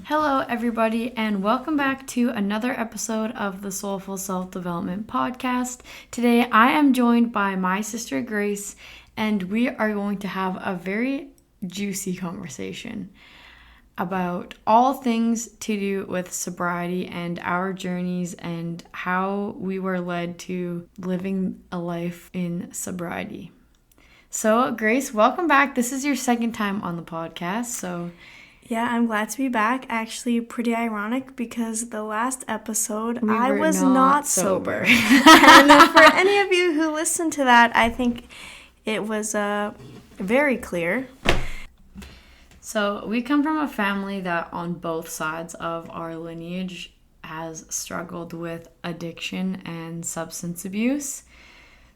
Hello, everybody, and welcome back to another episode of the Soulful Self-Development Podcast. Today, I am joined by my sister, Grace, and we are going to have a very juicy conversation about all things to do with sobriety and our journeys and how we were led to living a life in sobriety. So, Grace, welcome back. This is your second time on the podcast, Yeah, I'm glad to be back. Actually, pretty ironic because the last episode I were was not not sober. sober. And for any of you who listened to that, I think it was very clear. So we come from a family that on both sides of our lineage has struggled with addiction and substance abuse.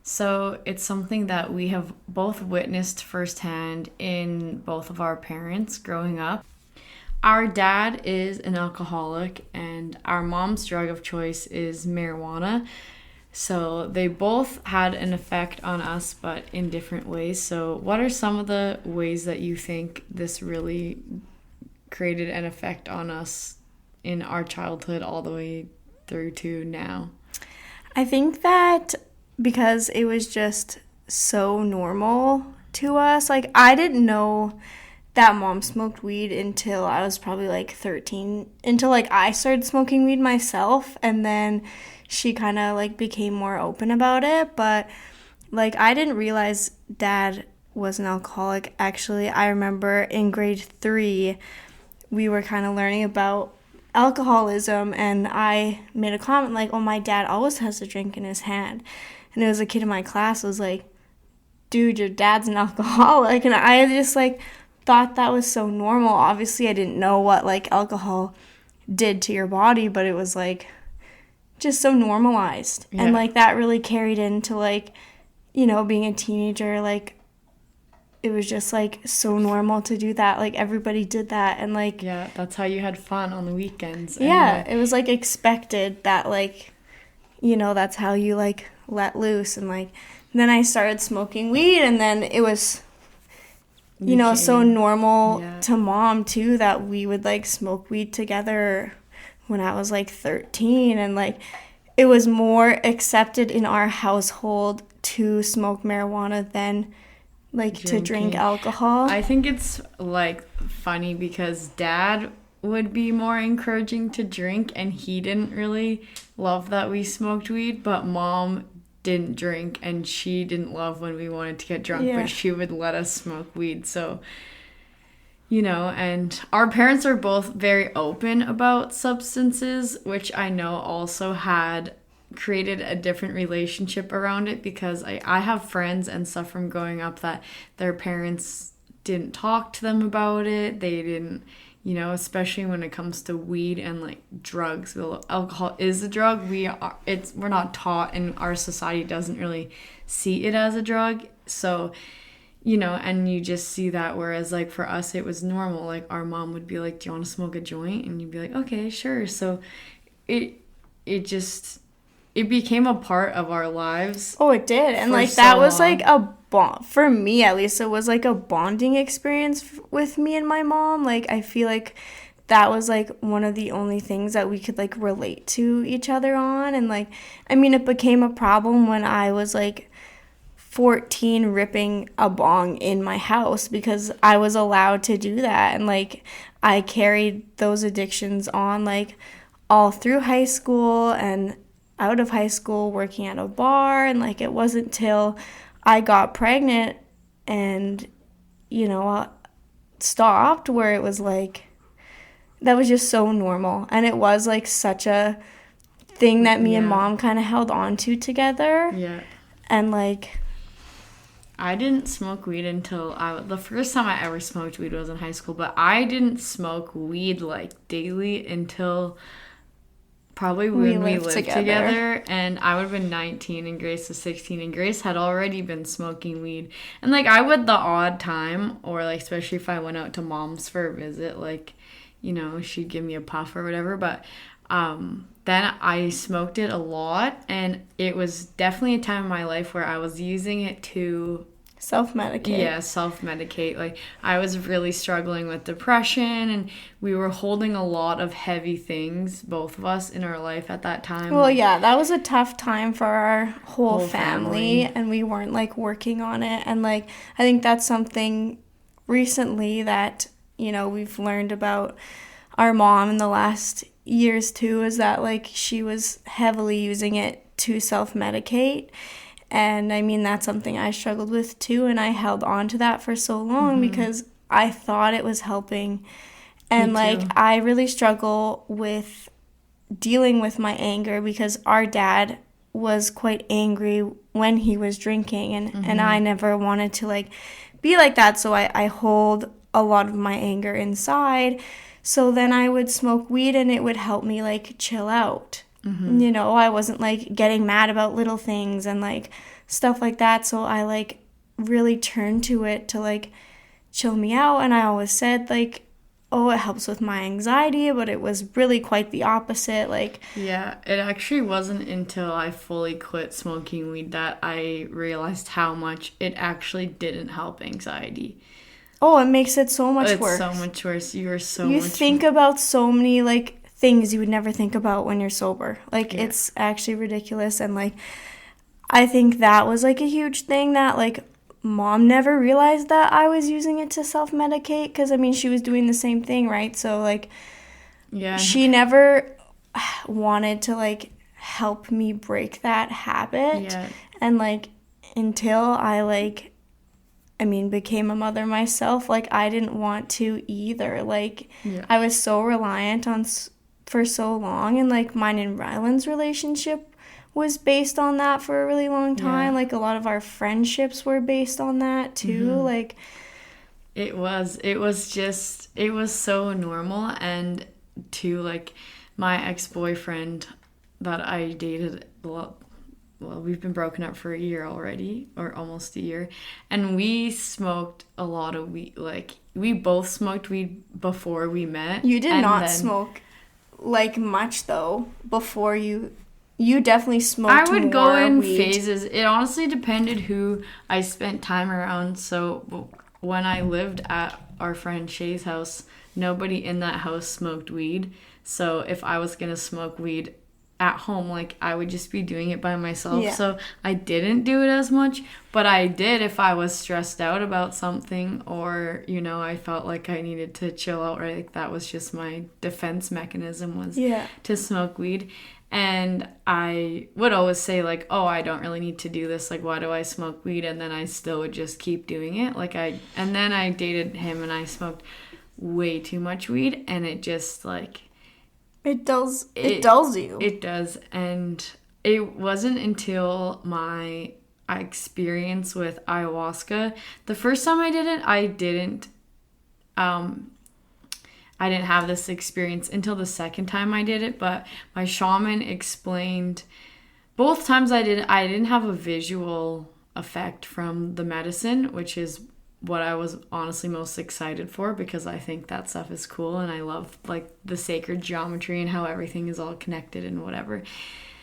So it's something that we have both witnessed firsthand in both of our parents growing up. Our dad is an alcoholic and our mom's drug of choice is marijuana. So they both had an effect on us, but in different ways. So what are some of the ways that you think this really created an effect on us in our childhood all the way through to now? I think that because it was just so normal to us. Like, I didn't know that mom smoked weed until I was probably like 13, until like I started smoking weed myself, and then she kind of like became more open about it. But like, I didn't realize dad was an alcoholic. Actually, I remember in grade 3 we were kind of learning about alcoholism, and I made a comment like, oh, my dad always has a drink in his hand. And it was a kid in my class was like, dude, your dad's an alcoholic. And I just like thought that was so normal. Obviously, I didn't know what like alcohol did to your body, but it was like just so normalized. Yeah. And like that really carried into like, you know, being a teenager. Like, it was just like so normal to do that. Like, everybody did that. And like, yeah, that's how you had fun on the weekends. Yeah, it was like expected that like, you know, that's how you like let loose. And like, then I started smoking weed, and then it was, you know, so normal to mom too that we would like smoke weed together when I was like 13. And like, it was more accepted in our household to smoke marijuana than like to drink alcohol. I think it's like funny because dad would be more encouraging to drink, and he didn't really love that we smoked weed, but mom didn't drink and she didn't love when we wanted to get drunk, but she would let us smoke weed. So, you know, and our parents are both very open about substances, which I know also had created a different relationship around it, because I have friends and stuff from growing up that their parents didn't talk to them about it. They didn't, you know, especially when it comes to weed and like drugs. Well, alcohol is a drug. We're not taught, and our society doesn't really see it as a drug. So, you know, and you just see that, whereas like for us it was normal. Like, our mom would be like, do you want to smoke a joint? And you'd be like, okay, sure. So it became a part of our lives. Oh, it did. And like, that was like a bond for me, at least. It was like a bonding experience with me and my mom. Like, I feel like that was like one of the only things that we could like relate to each other on. And like, I mean, it became a problem when I was like 14 ripping a bong in my house, because I was allowed to do that. And like, I carried those addictions on like all through high school and out of high school, working at a bar. And like, it wasn't till I got pregnant and, you know, stopped, where it was like, that was just so normal. And it was like such a thing that me and mom kind of held on to together. Yeah. And like, I didn't smoke weed until the first time I ever smoked weed was in high school, but I didn't smoke weed like daily until probably when we lived together. And I would have been 19 and Grace was 16, and Grace had already been smoking weed. And like, I would the odd time, or like especially if I went out to mom's for a visit, like, you know, she'd give me a puff or whatever. But then I smoked it a lot, and it was definitely a time in my life where I was using it to Self-medicate. Yeah, self-medicate. Like, I was really struggling with depression, and we were holding a lot of heavy things, both of us, in our life at that time. Well, yeah, that was a tough time for our whole family, family. and we weren't, like, working on it. And, like, I think that's something recently that, you know, we've learned about our mom in the last years, too, is that, like, she was heavily using it to self-medicate. And I mean, that's something I struggled with too, and I held on to that for so long because I thought it was helping. And like, I really struggle with dealing with my anger because our dad was quite angry when he was drinking, and I never wanted to like be like that, so I hold a lot of my anger inside. So then I would smoke weed and it would help me like chill out. You know, I wasn't like getting mad about little things and like stuff like that. So I like really turned to it to like chill me out. And I always said like, oh, it helps with my anxiety, but it was really quite the opposite. Like, yeah, it actually wasn't until I fully quit smoking weed that I realized how much it actually didn't help anxiety. oh, it makes it so much worse. It's so much worse. You think about so many like things you would never think about when you're sober. Like, it's actually ridiculous. And like, I think that was like a huge thing that like mom never realized that I was using it to self-medicate, because I mean, she was doing the same thing, right? So like, she never wanted to like help me break that habit. And like, until I like, I mean, became a mother myself, like I didn't want to either. Like, I was so reliant on for so long, and like mine and Ryland's relationship was based on that for a really long time. Like, a lot of our friendships were based on that too. Like, it was so normal. And to like my ex-boyfriend that I dated, well, we've been broken up for a year already, or almost a year, and we smoked a lot of weed. Like, we both smoked weed before we met. You did not smoke like much though before you definitely smoked. I would more go in weed. phases. It honestly depended who I spent time around. So when I lived at our friend Shay's house, nobody in that house smoked weed. So if I was gonna smoke weed at home, like, I would just be doing it by myself. So I didn't do it as much, but I did if I was stressed out about something, or, you know, I felt like I needed to chill out, right? Like, that was just my defense mechanism, was to smoke weed. And I would always say like, oh, I don't really need to do this, like, why do I smoke weed? And then I still would just keep doing it. Like, and then I dated him and I smoked way too much weed, and it just like, It dulls you. It does. And it wasn't until my experience with ayahuasca. The first time I did it, I didn't have this experience until the second time I did it, but my shaman explained both times I did it, I didn't have a visual effect from the medicine, which is what I was honestly most excited for, because I think that stuff is cool and I love like the sacred geometry and how everything is all connected and whatever.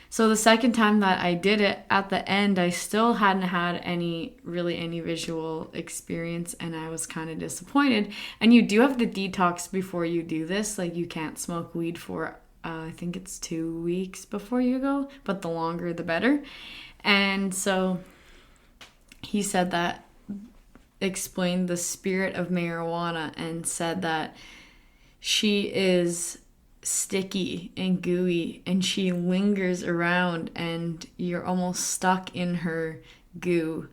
So the second time that I did it, at the end, I still hadn't had any visual experience, and I was kind of disappointed. And you do have the detox before you do this. Like, you can't smoke weed for, I think it's 2 weeks before you go, but the longer the better. And so he said that, explained the spirit of marijuana, and said that she is sticky and gooey and she lingers around and you're almost stuck in her goo.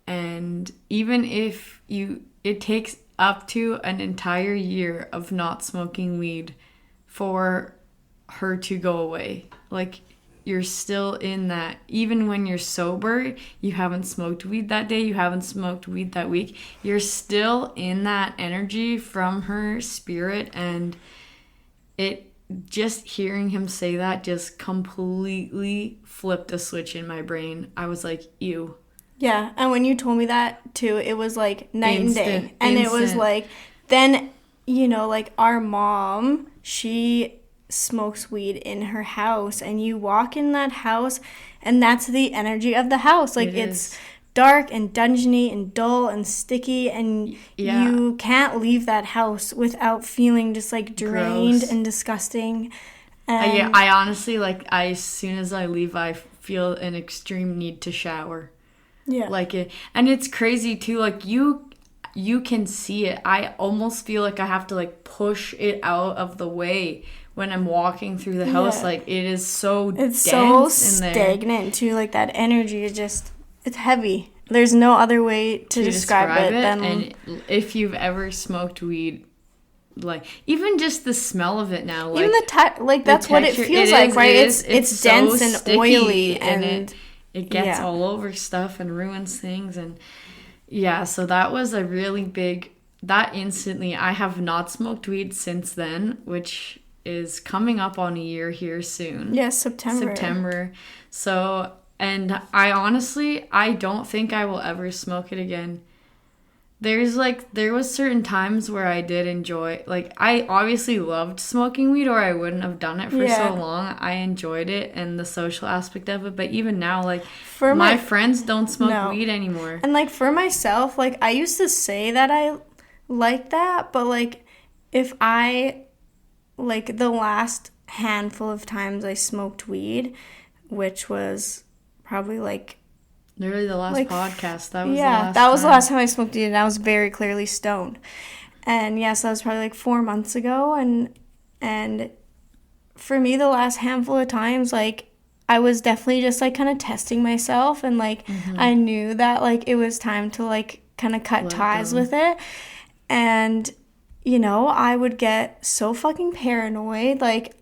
And even if it takes up to an entire year of not smoking weed for her to go away. Like, you're still in that. Even when you're sober, you haven't smoked weed that day, you haven't smoked weed that week, you're still in that energy from her spirit. And it just, hearing him say that just completely flipped a switch in my brain. I was like, ew. Yeah, and when you told me that too, it was like night and day. And it was like, then, you know, like, our mom, she smokes weed in her house, and you walk in that house and that's the energy of the house. Like, it's dark and dungeony and dull and sticky, and you can't leave that house without feeling just like drained and disgusting. And I honestly, like, as soon as I leave, I feel an extreme need to shower. Yeah. Like it, and it's crazy too. Like you can see it. I almost feel like I have to like push it out of the way when I'm walking through the house. Like it is so dense so in there. Stagnant too. Like that energy is just, it's heavy. There's no other way to describe it than. And if you've ever smoked weed, like even just the smell of it now, like even that's what it feels like, right? It's dense and oily, and it gets all over stuff and ruins things. And so that was a really big, that instantly, I have not smoked weed since then, which is coming up on a year here soon. Yeah, September. So, and I don't think I will ever smoke it again. There was certain times where I did enjoy, like, I obviously loved smoking weed or I wouldn't have done it for so long. I enjoyed it and the social aspect of it. But even now, like, my friends don't smoke weed anymore. And, like, for myself, like, I used to say that I like that. But, like, if I, like, the last handful of times I smoked weed, which was probably, like, literally the last podcast. That was the last time I smoked weed, and I was very clearly stoned. And yes, that was probably like 4 months ago. And for me, the last handful of times, like, I was definitely just like kind of testing myself, and like I knew that like it was time to like kind of cut ties with it. And you know, I would get so fucking paranoid. Like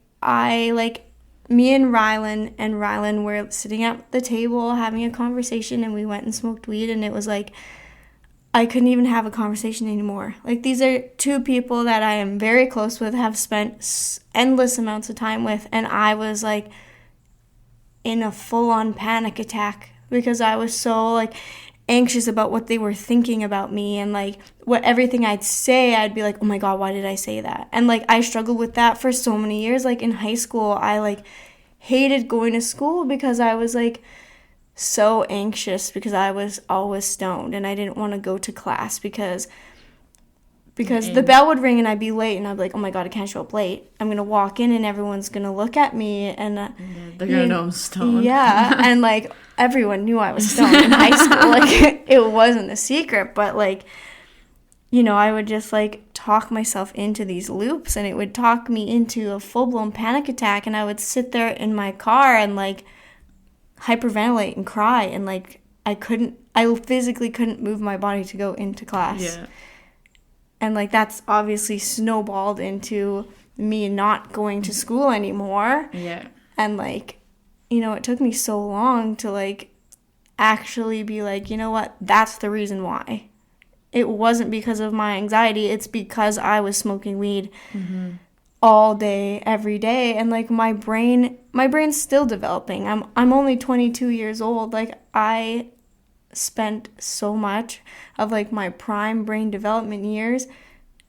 me and Rylan were sitting at the table having a conversation, and we went and smoked weed, and it was like I couldn't even have a conversation anymore. Like, these are two people that I am very close with, have spent endless amounts of time with, and I was like in a full-on panic attack because I was so like anxious about what they were thinking about me, and like what everything I'd say, I'd be like, oh my god, why did I say that? And like I struggled with that for so many years. Like in high school, I like hated going to school because I was like so anxious because I was always stoned, and I didn't want to go to class because the bell would ring and I'd be late, and I'd be like, oh my god, I can't show up late. I'm gonna walk in and everyone's gonna look at me, and they're gonna know I'm stoned. Yeah. And like everyone knew I was stoned in high school. Like it wasn't a secret, but like, you know, I would just like talk myself into these loops, and it would talk me into a full-blown panic attack, and I would sit there in my car and like hyperventilate and cry, and like I physically couldn't move my body to go into class. Yeah. And like that's obviously snowballed into me not going to school anymore. Yeah. And like, you know, it took me so long to like actually be like, you know what, that's the reason why. It wasn't because of my anxiety, it's because I was smoking weed all day, every day. And like my brain's still developing. I'm only 22 years old. Like I spent so much of like my prime brain development years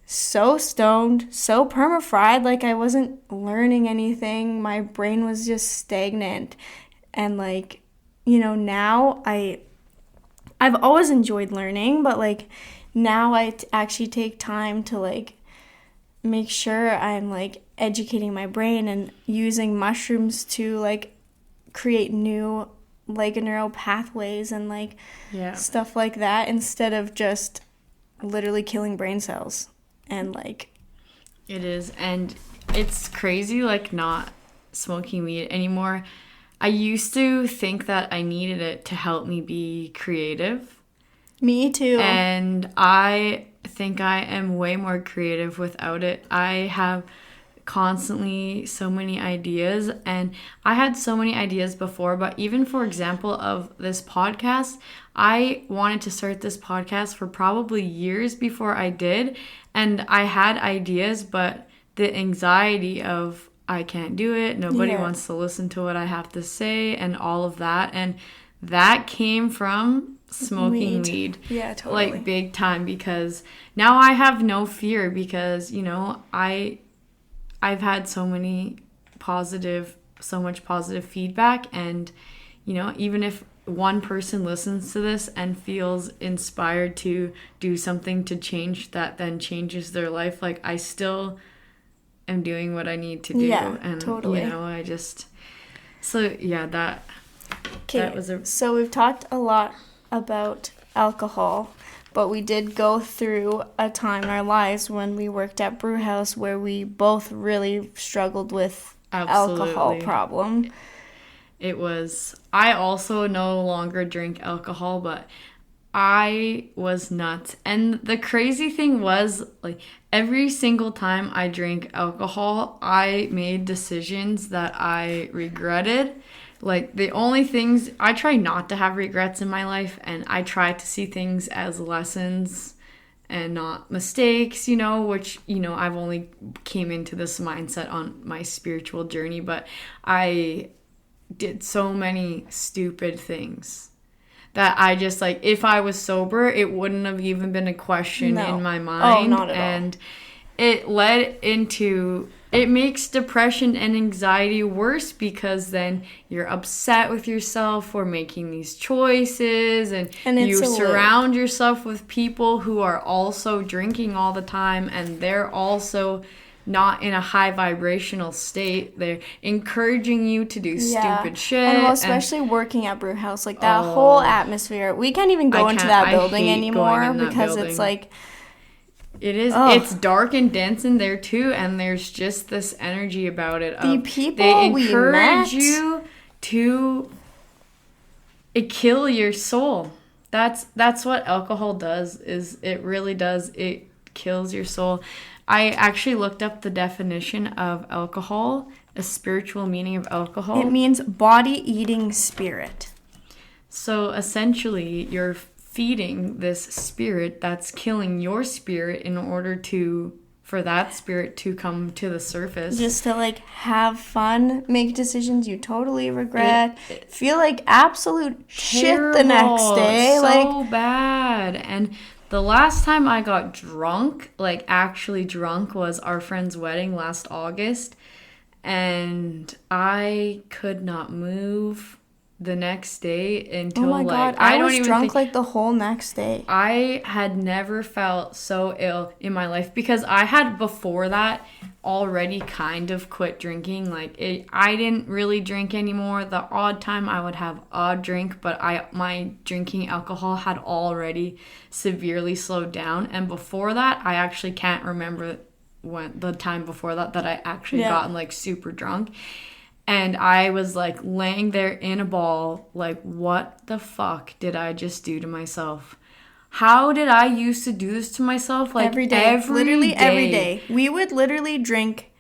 so stoned, so perma-fried, like I wasn't learning anything. My brain was just stagnant. And like, you know, now I've always enjoyed learning, but like now I actually take time to like make sure I'm like educating my brain and using mushrooms to like create new like neural pathways and like stuff like that, instead of just literally killing brain cells. And like it is, and it's crazy like not smoking weed anymore. I used to think that I needed it to help me be creative. Me too. And I think I am way more creative without it. I have constantly so many ideas, and I had so many ideas before, but even for example of this podcast, I wanted to start this podcast for probably years before I did, and I had ideas, but the anxiety of I can't do it, nobody wants to listen to what I have to say, and all of that, and that came from smoking weed. Yeah, totally. Like big time, because now I have no fear, because you know I've had so much positive feedback, and you know, even if one person listens to this and feels inspired to do something to change that then changes their life, like I still am doing what I need to do. Yeah, and totally. you know, I just, so yeah, that was so we've talked a lot about alcohol, but we did go through a time in our lives when we worked at brew house where we both really struggled with alcohol problem. It was, I also no longer drink alcohol, but I was nuts. And the crazy thing was, like, every single time I drank alcohol, I made decisions that I regretted. Like, the only things, I try not to have regrets in my life, and I try to see things as lessons and not mistakes, you know, which, you know, I've only came into this mindset on my spiritual journey, but I did so many stupid things that I just, like, if I was sober, it wouldn't have even been a question in my mind. Oh, not at all. And it led into, it makes depression and anxiety worse because then you're upset with yourself for making these choices, and you surround yourself with people who are also drinking all the time, and they're also not in a high vibrational state. They're encouraging you to do stupid shit. And well, especially working at brew house, like that whole atmosphere. We can't even go into that building anymore because it's like, it is, it's dark and dense in there too, and there's just this energy about it. The people they encourage you to kill your soul. That's what alcohol does. Is it really does. It kills your soul. I actually looked up the definition of alcohol, a spiritual meaning of alcohol. It means body-eating spirit. So essentially, you're feeding this spirit that's killing your spirit in order for that spirit to come to the surface. Just to, like, have fun, make decisions you totally regret, feel like absolute shit the next day. So bad. And the last time I got drunk, like actually drunk, was our friend's wedding last August. And I could not move the next day until, oh my God, I was drunk like the whole next day. I had never felt so ill in my life because I had before that already kind of quit drinking. Like, I didn't really drink anymore. The odd time I would have a drink, but my drinking alcohol had already severely slowed down. And before that, I actually can't remember when the time before that I actually gotten like super drunk. And I was like laying there in a ball, like, what the fuck did I just do to myself? How did I used to do this to myself? Like, every day. Every day. We would literally drink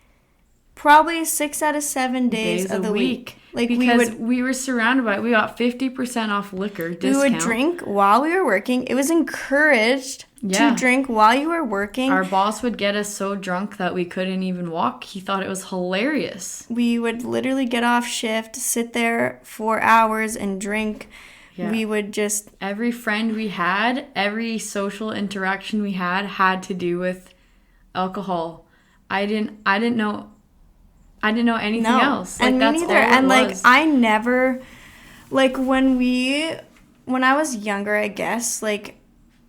probably 6 out of 7 days of the week. Like, because we were surrounded by it. We got 50% off liquor discount. We would drink while we were working. It was encouraged to drink while you were working. Our boss would get us so drunk that we couldn't even walk. He thought it was hilarious. We would literally get off shift, sit there for hours and drink. Yeah. We would just... Every friend we had, every social interaction we had to do with alcohol. I didn't know anything else. Like, and me neither. And like, I never, like, when I was younger, I guess, like,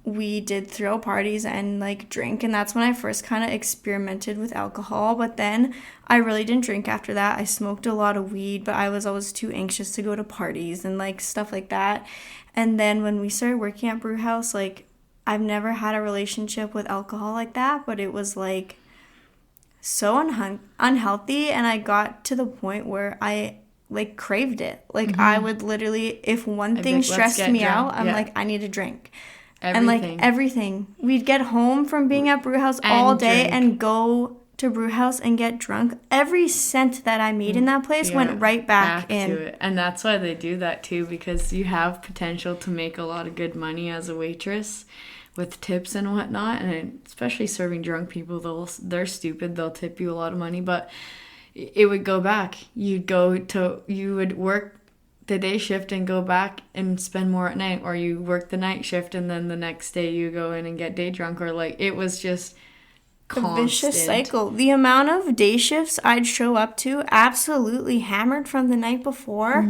we did throw parties and like drink, and that's when I first kind of experimented with alcohol. But then I really didn't drink after that. I smoked a lot of weed, but I was always too anxious to go to parties and like stuff like that. And then when we started working at brew house, like, I've never had a relationship with alcohol like that, but it was like so unhealthy, and I got to the point where I like craved it. Like, I would literally, if one thing stressed me out, I'm like, I need a drink. And like everything. We'd get home from being at brew house all day and go to brew house and get drunk. Every cent that I made in that place went right back in. To it. And that's why they do that too, because you have potential to make a lot of good money as a waitress with tips and whatnot. And especially serving drunk people, they're stupid. They'll tip you a lot of money, but it would go back. You would work the day shift and go back and spend more at night, or you work the night shift and then the next day you go in and get day drunk, or like, it was just constant. A vicious cycle. The amount of day shifts I'd show up to absolutely hammered from the night before,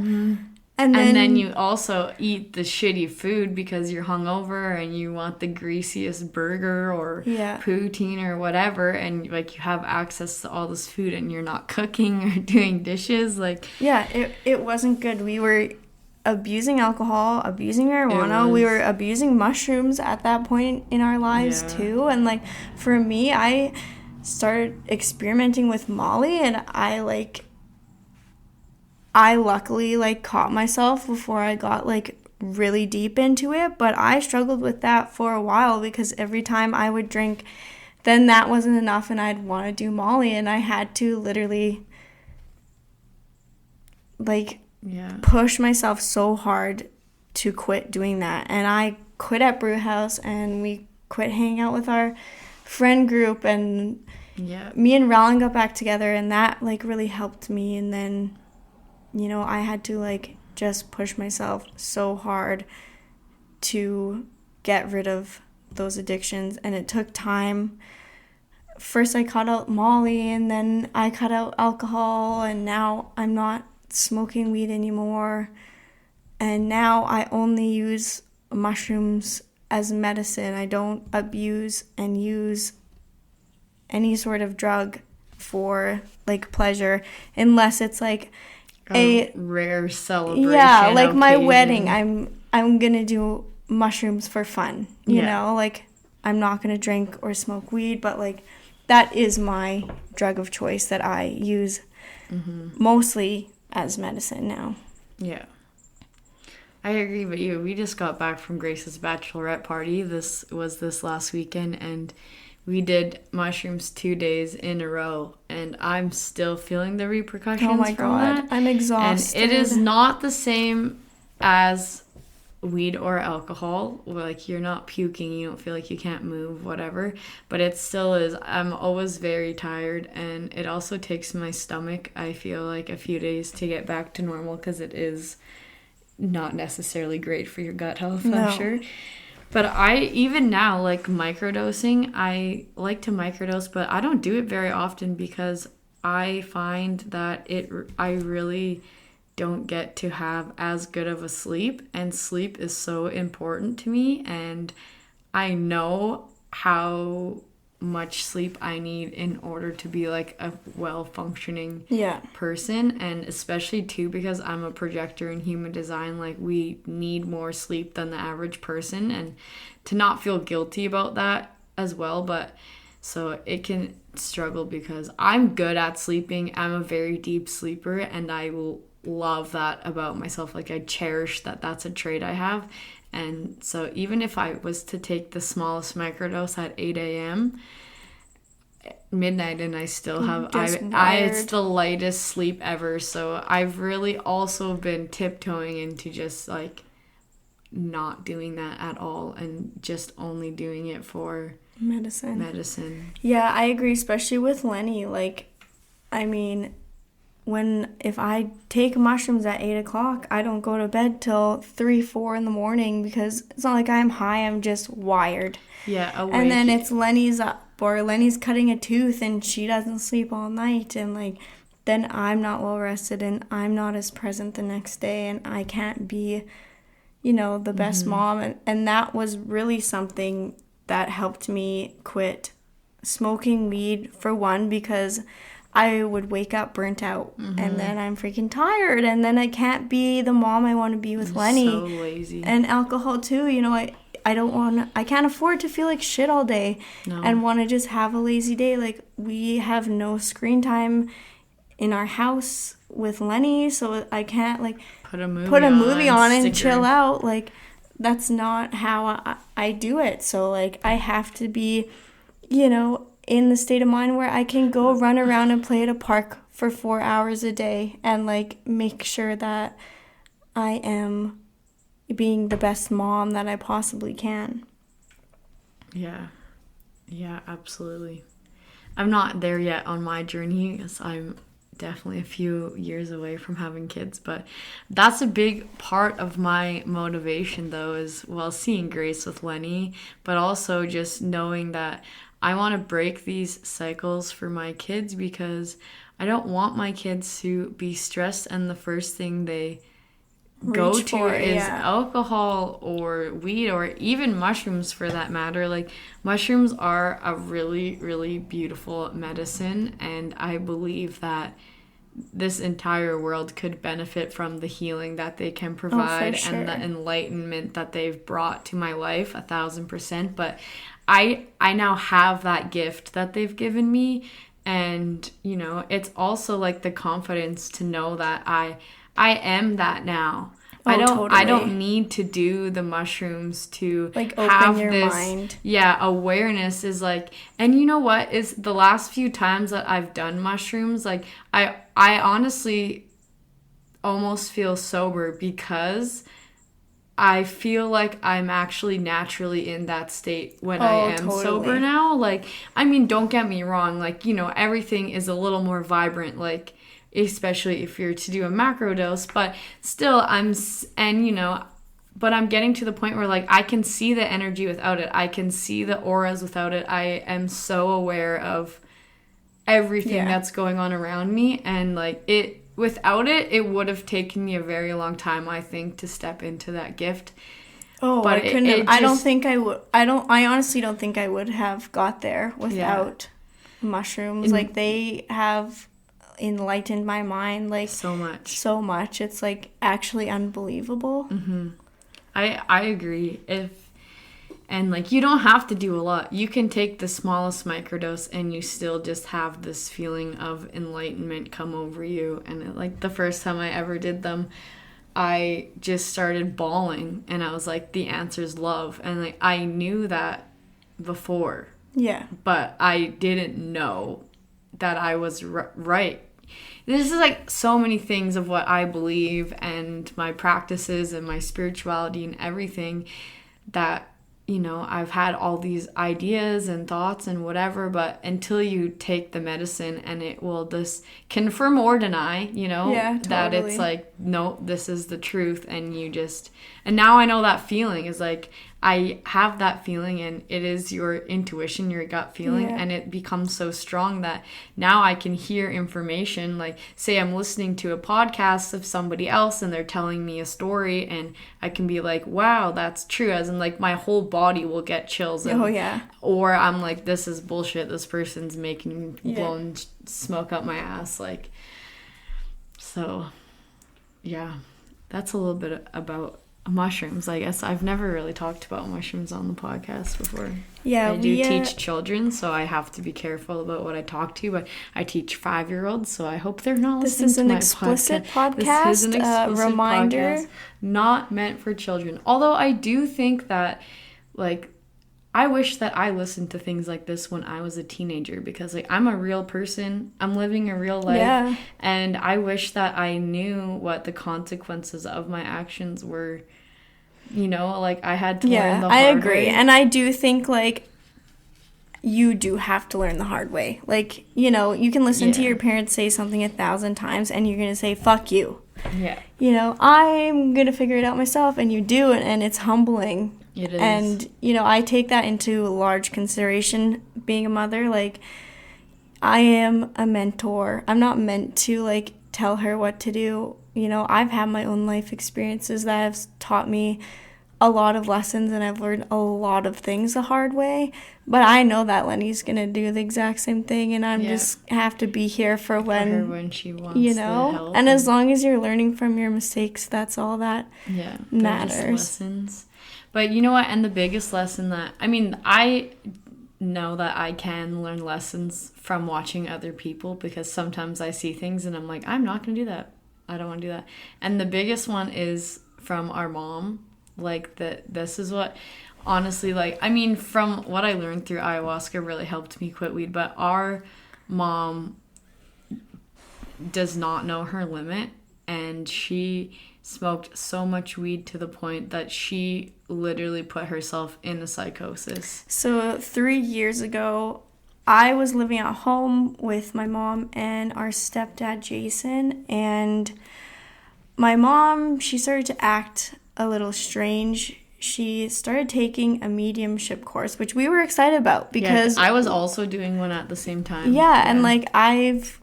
And then you also eat the shitty food because you're hungover and you want the greasiest burger or poutine or whatever, and like you have access to all this food and you're not cooking or doing dishes. Like, yeah, it wasn't good. We were abusing alcohol, abusing marijuana. We were abusing mushrooms at that point in our lives too. And like for me, I started experimenting with Molly, and I luckily like caught myself before I got like really deep into it, but I struggled with that for a while because every time I would drink, then that wasn't enough and I'd want to do Molly, and I had to literally like push myself so hard to quit doing that. And I quit at Brew House, and we quit hanging out with our friend group, and me and Rowland got back together, and that like really helped me. And then I had to like just push myself so hard to get rid of those addictions, and it took time. First I cut out Molly, and then I cut out alcohol, and now I'm not smoking weed anymore. And now I only use mushrooms as medicine. I don't abuse and use any sort of drug for like pleasure, unless it's like a rare celebration. Yeah, like my wedding, I'm gonna do mushrooms for fun. You know, like I'm not gonna drink or smoke weed, but like that is my drug of choice that I use mostly as medicine now. Yeah. I agree with you. We just got back from Grace's bachelorette party. This last weekend, and we did mushrooms 2 days in a row, and I'm still feeling the repercussions from that. Oh my God, I'm exhausted. And it is not the same as weed or alcohol. Like, you're not puking, you don't feel like you can't move, whatever. But it still is. I'm always very tired, and it also takes my stomach, I feel like, a few days to get back to normal, because it is not necessarily great for your gut health, I'm sure. But even now, like microdosing, I like to microdose, but I don't do it very often because I find that I really don't get to have as good of a sleep, and sleep is so important to me, and I know how much sleep I need in order to be like a well-functioning person. And especially too because I'm a projector in human design, like we need more sleep than the average person, and to not feel guilty about that as well. But so it can struggle because I'm good at sleeping. I'm a very deep sleeper, and I will love that about myself. Like I cherish that that's a trait I have. And so even if I was to take the smallest microdose at 8 a.m. midnight, and I still have it's the lightest sleep ever. So I've really also been tiptoeing into just like not doing that at all, and just only doing it for medicine. Yeah, I agree, especially with Lenny. Like, I mean, if I take mushrooms at 8 o'clock, I don't go to bed till 3-4 in the morning, because it's not like I'm high, I'm just wired. Yeah, awake. And then it's Lenny's up, or Lenny's cutting a tooth and she doesn't sleep all night, and like then I'm not well rested and I'm not as present the next day, and I can't be, the best mom. And that was really something that helped me quit smoking weed, for one, because I would wake up burnt out, and then I'm freaking tired, and then I can't be the mom I want to be with Lenny. So lazy. And alcohol too, I can't afford to feel like shit all day and want to just have a lazy day. Like, we have no screen time in our house with Lenny, so I can't like put a movie on and chill out. Like, that's not how I do it. So like I have to be, in the state of mind where I can go run around and play at a park for 4 hours a day, and like make sure that I am being the best mom that I possibly can. Yeah, absolutely. I'm not there yet on my journey, because I'm definitely a few years away from having kids, but that's a big part of my motivation, though, is seeing Grace with Lenny, but also just knowing that I want to break these cycles for my kids, because I don't want my kids to be stressed and the first thing they go to is alcohol or weed or even mushrooms for that matter. Like, mushrooms are a really, really beautiful medicine, and I believe that this entire world could benefit from the healing that they can provide and the enlightenment that they've brought to my life 1,000%. But I now have that gift that they've given me, and you know, it's also like the confidence to know that I am that now. I don't need to do the mushrooms to like have your mind. Yeah, awareness is like, and you know what is the last few times that I've done mushrooms, like I honestly almost feel sober because I feel like I'm actually naturally in that state when I am sober now. Like, I mean, don't get me wrong, like, you know, everything is a little more vibrant, like, especially if you're to do a macro dose, but still I'm getting to the point where like I can see the energy without it. I can see the auras without it. I am so aware of everything that's going on around me, and like without it would have taken me a very long time, I think, to step into that gift. But I couldn't have, I don't think I would. I honestly don't think I would have got there without mushrooms. Like, they have enlightened my mind like so much. It's like actually unbelievable. I agree. And like, you don't have to do a lot. You can take the smallest microdose and you still just have this feeling of enlightenment come over you. And like the first time I ever did them, I just started bawling, and I was like, the answer's love. And like, I knew that before, but I didn't know that I was right. This is like so many things of what I believe and my practices and my spirituality and everything, that, you know, I've had all these ideas and thoughts and whatever, but until you take the medicine, and it will just confirm or deny, you know, that it's like, no, this is the truth. And now I know that feeling is like, I have that feeling, and it is your intuition, your gut feeling, and it becomes so strong that now I can hear information. Like, say I'm listening to a podcast of somebody else and they're telling me a story, and I can be like, wow, that's true, as in like my whole body will get chills. Or I'm like, this is bullshit, this person's making blown smoke up my ass. Like, so yeah, that's a little bit about mushrooms. I guess I've never really talked about mushrooms on the podcast before. I do teach children, so I have to be careful about what I talk to, but I teach 5-year-olds, so I hope they're not listening to my podcast. This is an explicit reminder podcast, not meant for children. Although I do think that, like, I wish that I listened to things like this when I was a teenager, because like, I'm a real person, I'm living a real life, and I wish that I knew what the consequences of my actions were. You know, like, I had to learn the hard way. I agree. And I do think like you do have to learn the hard way. Like, you know, you can listen to your parents say something 1,000 times and you're gonna say fuck you. You know, I'm gonna figure it out myself, and you do, and it's humbling. It is. And, you know, I take that into large consideration being a mother. Like, I am a mentor. I'm not meant to, like, tell her what to do. You know, I've had my own life experiences that have taught me a lot of lessons, and I've learned a lot of things the hard way. But I know that Lenny's going to do the exact same thing, and I'm just have to be here for when she wants, you know, the help. And as long as you're learning from your mistakes, that's all that matters. Lessons. But you know what? And the biggest lesson that, I mean, I know that I can learn lessons from watching other people, because sometimes I see things and I'm like, I'm not going to do that. I don't want to do that. And the biggest one is from our mom. Like, this is what, honestly, like, I mean, from what I learned through ayahuasca really helped me quit weed, but our mom does not know her limit, and she smoked so much weed to the point that she literally put herself in a psychosis. So 3 years ago, I was living at home with my mom and our stepdad, Jason, and my mom, she started to act a little strange. She started taking a mediumship course, which we were excited about, because I was also doing one at the same time. Yeah, and like, I've,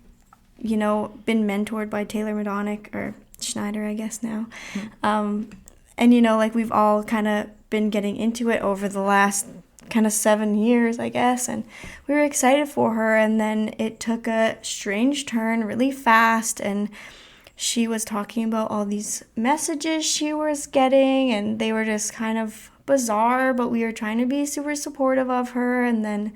you know, been mentored by Taylor Madonic, or Schneider, I guess now. And, you know, like, we've all kind of been getting into it over the last kind of 7 years, I guess, and we were excited for her, and then it took a strange turn really fast, and she was talking about all these messages she was getting, and they were just kind of bizarre, but we were trying to be super supportive of her, and then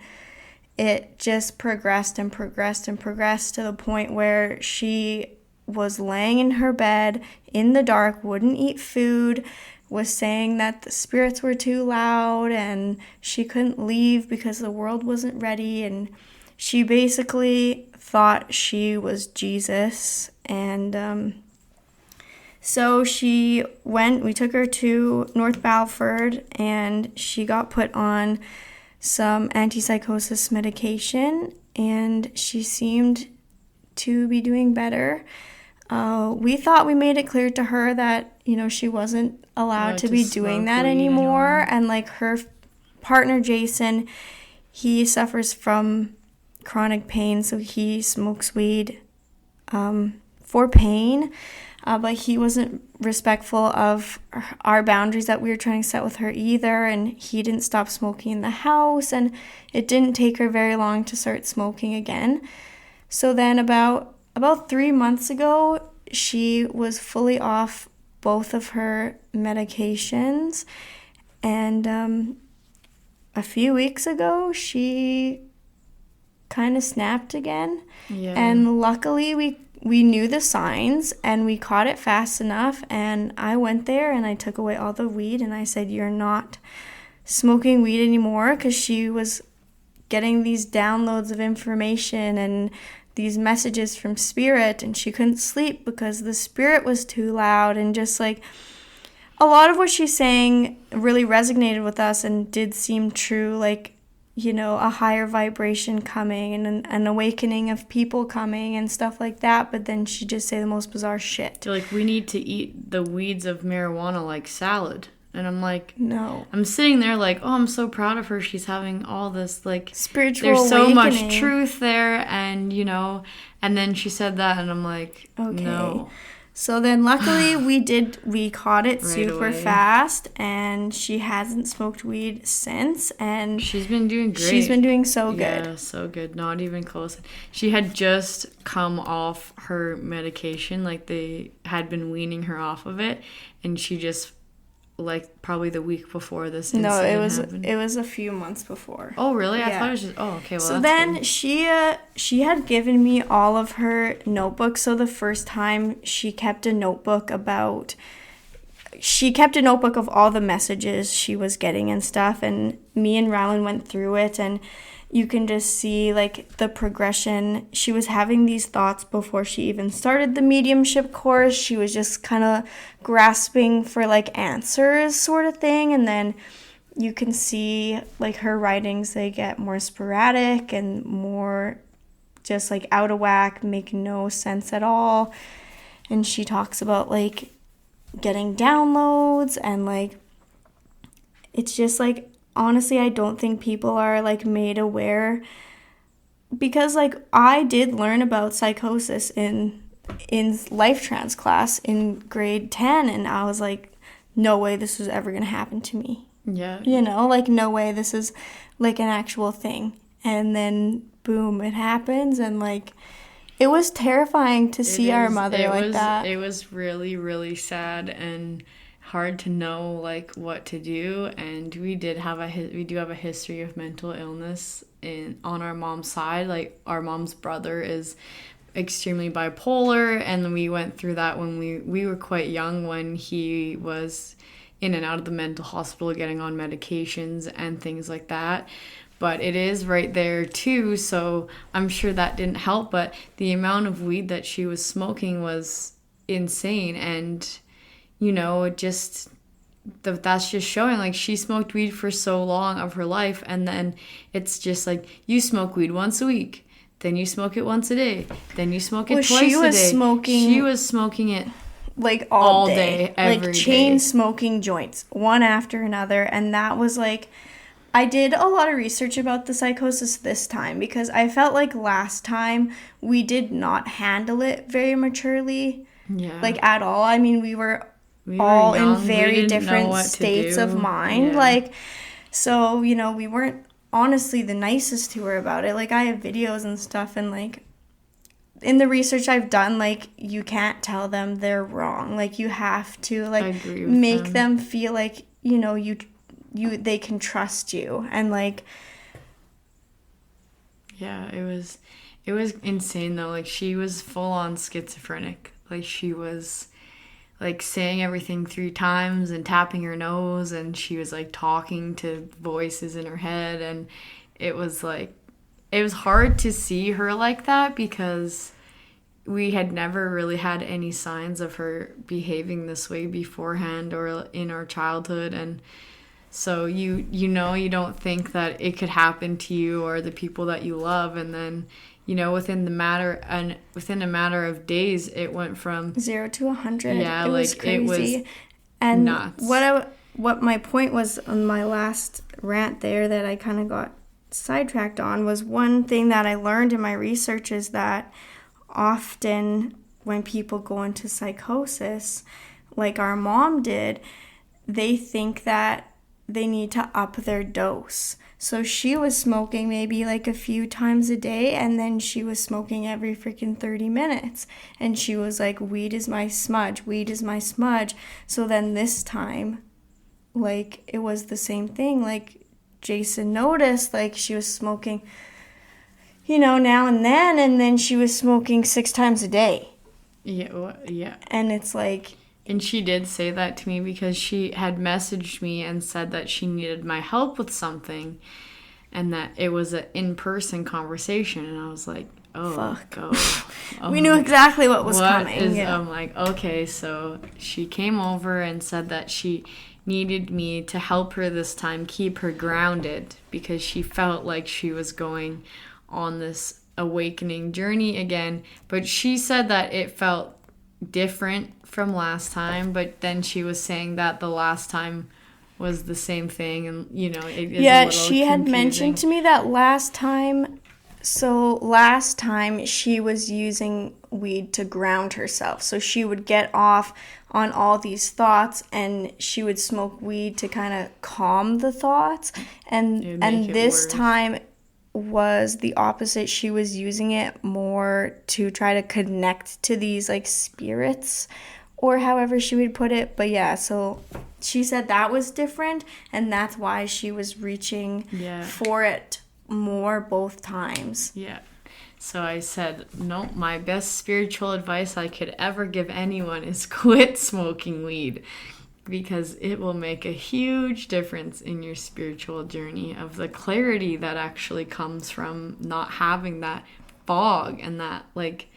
it just progressed and progressed and progressed to the point where she was laying in her bed in the dark, wouldn't eat food, was saying that the spirits were too loud and she couldn't leave because the world wasn't ready, and she basically thought she was Jesus. And so we took her to North Balford, and she got put on some antipsychosis medication, and she seemed to be doing better. We thought we made it clear to her that, you know, she wasn't allowed to be doing that anymore. And like, her partner Jason, he suffers from chronic pain, so he smokes weed for pain, but he wasn't respectful of our boundaries that we were trying to set with her either, and he didn't stop smoking in the house, and it didn't take her very long to start smoking again. So then about 3 months ago, she was fully off both of her medications, and a few weeks ago, she kind of snapped again. Yeah. And luckily, we knew the signs, and we caught it fast enough, and I went there, and I took away all the weed, and I said, "You're not smoking weed anymore," because she was getting these downloads of information and these messages from spirit, and she couldn't sleep because the spirit was too loud, and just like a lot of what she's saying really resonated with us and did seem true, like, you know, a higher vibration coming and an awakening of people coming and stuff like that. But then she'd just say the most bizarre shit. Like, we need to eat the weeds of marijuana like salad. And I'm like, no. I'm sitting there like, oh, I'm so proud of her. She's having all this, like, spiritual there's so awakening. much truth there. And, you know, and then she said that, and I'm like, okay. No. So then luckily we caught it right super away. Fast, and she hasn't smoked weed since, and she's been doing great. She's been doing so good. Yeah, so good. Not even close. She had just come off her medication, like they had been weaning her off of it, and she just, like, probably the week before this incident happened. It was a few months before. Oh, really? Yeah. I thought it was just... Oh, okay, well, so that's then good. she had given me all of her notebooks. So the first time she kept a notebook of all the messages she was getting and stuff, and me and Rylan went through it, and you can just see, like, the progression. She was having these thoughts before she even started the mediumship course. She was just kind of grasping for, like, answers sort of thing. And then you can see, like, her writings, they get more sporadic and more just, like, out of whack, make no sense at all. And she talks about, like, getting downloads, and, like, it's just, like, honestly, I don't think people are, like, made aware, because, like, I did learn about psychosis in life trans class in grade 10, and I was like, no way this is ever going to happen to me. Yeah. You know, like, no way this is, like, an actual thing. And then, boom, it happens, and, like, it was terrifying to see our mother like that. It was really, really sad and hard to know, like, what to do. And we do have a history of mental illness on our mom's side. Like, our mom's brother is extremely bipolar, and we went through that when we were quite young, when he was in and out of the mental hospital getting on medications and things like that. But it is right there too, so I'm sure that didn't help. But the amount of weed that she was smoking was insane, and, you know, that's just showing, like, she smoked weed for so long of her life, and then it's just like, you smoke weed once a week, then you smoke it once a day, then you smoke it twice a day. She was smoking it, like, all day, every like, chain day. Smoking joints, one after another. And that was, like, I did a lot of research about the psychosis this time, because I felt like last time we did not handle it very maturely. Yeah. like, at all. I mean, we were We all were in young. We very didn't know different what to states of do. mind. Yeah. Like, so, you know, we weren't honestly the nicest to her about it. Like, I have videos and stuff, and, like, in the research I've done, like, you can't tell them they're wrong. Like, you have to, I like, agree with make them feel like, you know, they can trust you. And, like, Yeah, it was insane though. Like, she was full on schizophrenic. Like, she was like saying everything 3 times and tapping her nose, and she was like talking to voices in her head, and it was like, it was hard to see her like that because we had never really had any signs of her behaving this way beforehand or in our childhood. And so you know, you don't think that it could happen to you or the people that you love, and then, you know, within a matter of days, it went from 0 to 100. Yeah, it was like, crazy. it was and nuts. what my point was on my last rant there that I kind of got sidetracked on was, one thing that I learned in my research is that often when people go into psychosis, like our mom did, they think that they need to up their dose. So she was smoking maybe like a few times a day, and then she was smoking every freaking 30 minutes. And she was like, weed is my smudge, weed is my smudge. So then this time, like, it was the same thing. Like, Jason noticed, like, she was smoking, you know, now and then she was smoking 6 times a day. Yeah. And it's like... And she did say that to me because she had messaged me and said that she needed my help with something, and that it was an in-person conversation. And I was like, oh, fuck. We knew exactly what was coming. Yeah. I'm like, okay. So she came over and said that she needed me to help her this time, keep her grounded, because she felt like she was going on this awakening journey again. But she said that it felt different from last time, but then she was saying that the last time was the same thing, and, you know, it is a little she had confusing. mentioned to me that last time she was using weed to ground herself. So she would get off on all these thoughts, and she would smoke weed to kind of calm the thoughts. And this time was the opposite. She was using it more to try to connect to these, like, spirits, or however she would put it. But yeah, so she said that was different, and that's why she was reaching for it more both times. Yeah. So I said, no, my best spiritual advice I could ever give anyone is quit smoking weed, because it will make a huge difference in your spiritual journey, of the clarity that actually comes from not having that fog and that, like,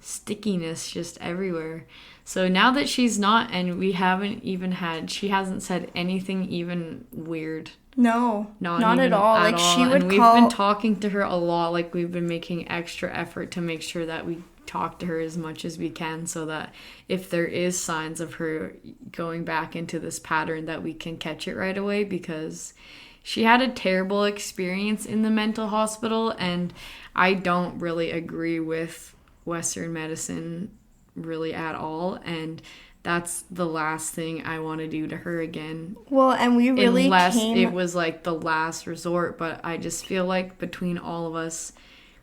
stickiness just everywhere. So now that she's not, and she hasn't said anything even weird. No, not at all. Like, she would we've been talking to her a lot. Like, we've been making extra effort to make sure that we talk to her as much as we can, so that if there is signs of her going back into this pattern, that we can catch it right away, because she had a terrible experience in the mental hospital, and I don't really agree with Western medicine really at all, and that's the last thing I want to do to her again. Well, and we really unless it was like the last resort, but I just feel like between all of us,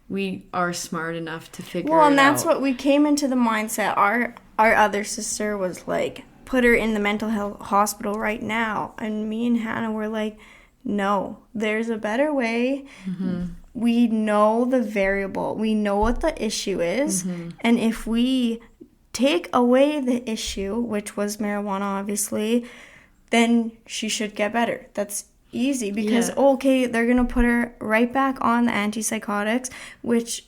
we are smart enough to figure it out. Well, and that's what we came into the mindset. Our other sister was like, put her in the mental health hospital right now, and me and Hannah were like, no, there's a better way. Mm-hmm. We know the variable. We know what the issue is. Mm-hmm. And if we take away the issue, which was marijuana, obviously, then she should get better. That's easy, because, okay, they're going to put her right back on the antipsychotics, which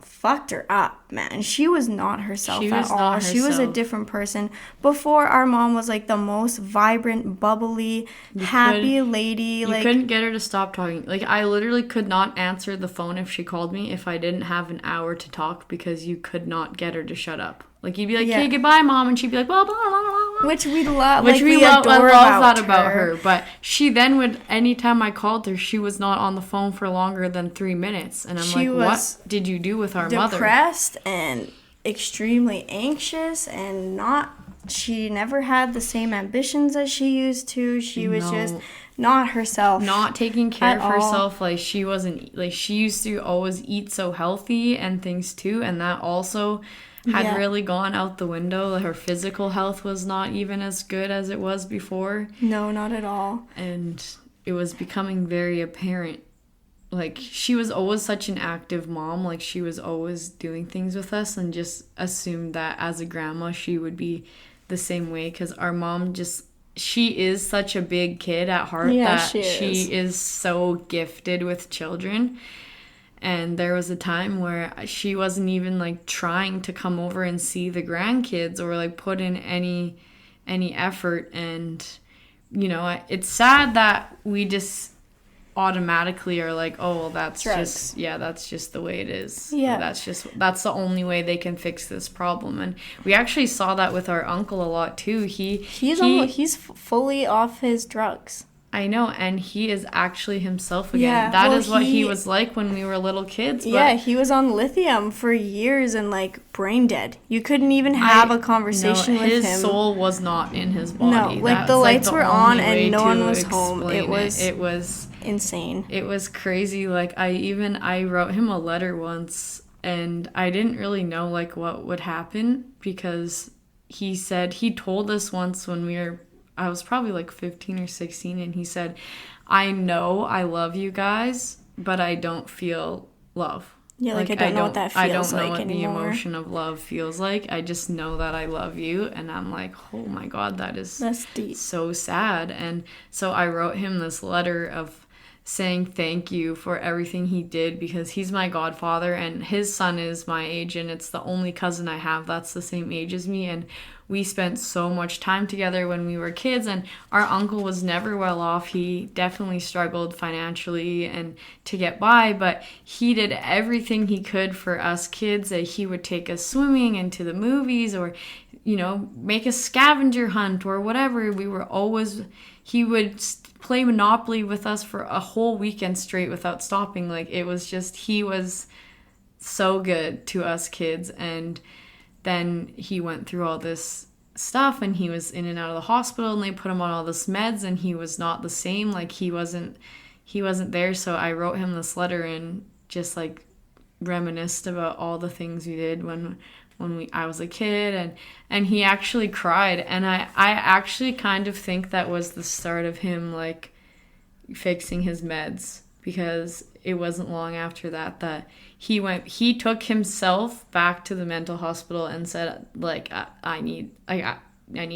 fucked her up, man. She was not herself at all. She was a different person. Before, our mom was like the most vibrant, bubbly, happy lady. You couldn't get her to stop talking. Like, I literally could not answer the phone if she called me if I didn't have an hour to talk, because you could not get her to shut up. Like, you'd be like, "Okay, goodbye, Mom," and she'd be like, blah, blah, blah, blah. Which we love. Which we love. I love that about her. But she then would, anytime I called her, she was not on the phone for longer than 3 minutes. And I'm like, what did you do with our mother? Depressed and extremely anxious and she never had the same ambitions as she used to. She was just not herself. Not taking care of herself. Like, she wasn't, like, she used to always eat so healthy and things too, and that also had really gone out the window. Her physical health was not even as good as it was before. No, not at all. And it was becoming very apparent. Like, she was always such an active mom. Like, she was always doing things with us, and just assumed that as a grandma she would be the same way, because our mom just, she is such a big kid at heart, that she is so gifted with children. And there was a time where she wasn't even like trying to come over and see the grandkids, or like put in any effort. And you know, it's sad that we just automatically are like, oh, well, that's drugs. That's just the way it is. That's the only way they can fix this problem. And we actually saw that with our uncle a lot too. He's fully off his drugs. I know, and he is actually himself again. That is what he was like when we were little kids. But he was on lithium for years and like brain dead. You couldn't even have a conversation with him. His soul was not in his body. No, like the lights were on and no one was home. It was insane. It was crazy. Like, I wrote him a letter once, and I didn't really know like what would happen, because he told us once when I was probably like 15 or 16, and he said, I know I love you guys, but I don't feel love. Yeah, like I don't know what that feels like anymore. I don't know what the emotion of love feels like. I just know that I love you. And I'm like, oh my God, that's deep. So sad. And so I wrote him this letter of saying thank you for everything he did, because he's my godfather and his son is my age, and it's the only cousin I have that's the same age as me. And we spent so much time together when we were kids, and our uncle was never well off. He definitely struggled financially and to get by, but he did everything he could for us kids. That he would take us swimming and to the movies, or, you know, make a scavenger hunt or whatever. He would play Monopoly with us for a whole weekend straight without stopping. Like, it was just, he was so good to us kids. And then he went through all this stuff, and he was in and out of the hospital, and they put him on all this meds, and he was not the same. Like, he wasn't there. So I wrote him this letter and just like reminisced about all the things we did when I was a kid, and he actually cried. And I actually kind of think that was the start of him like fixing his meds, because it wasn't long after that he took himself back to the mental hospital and said, like, I need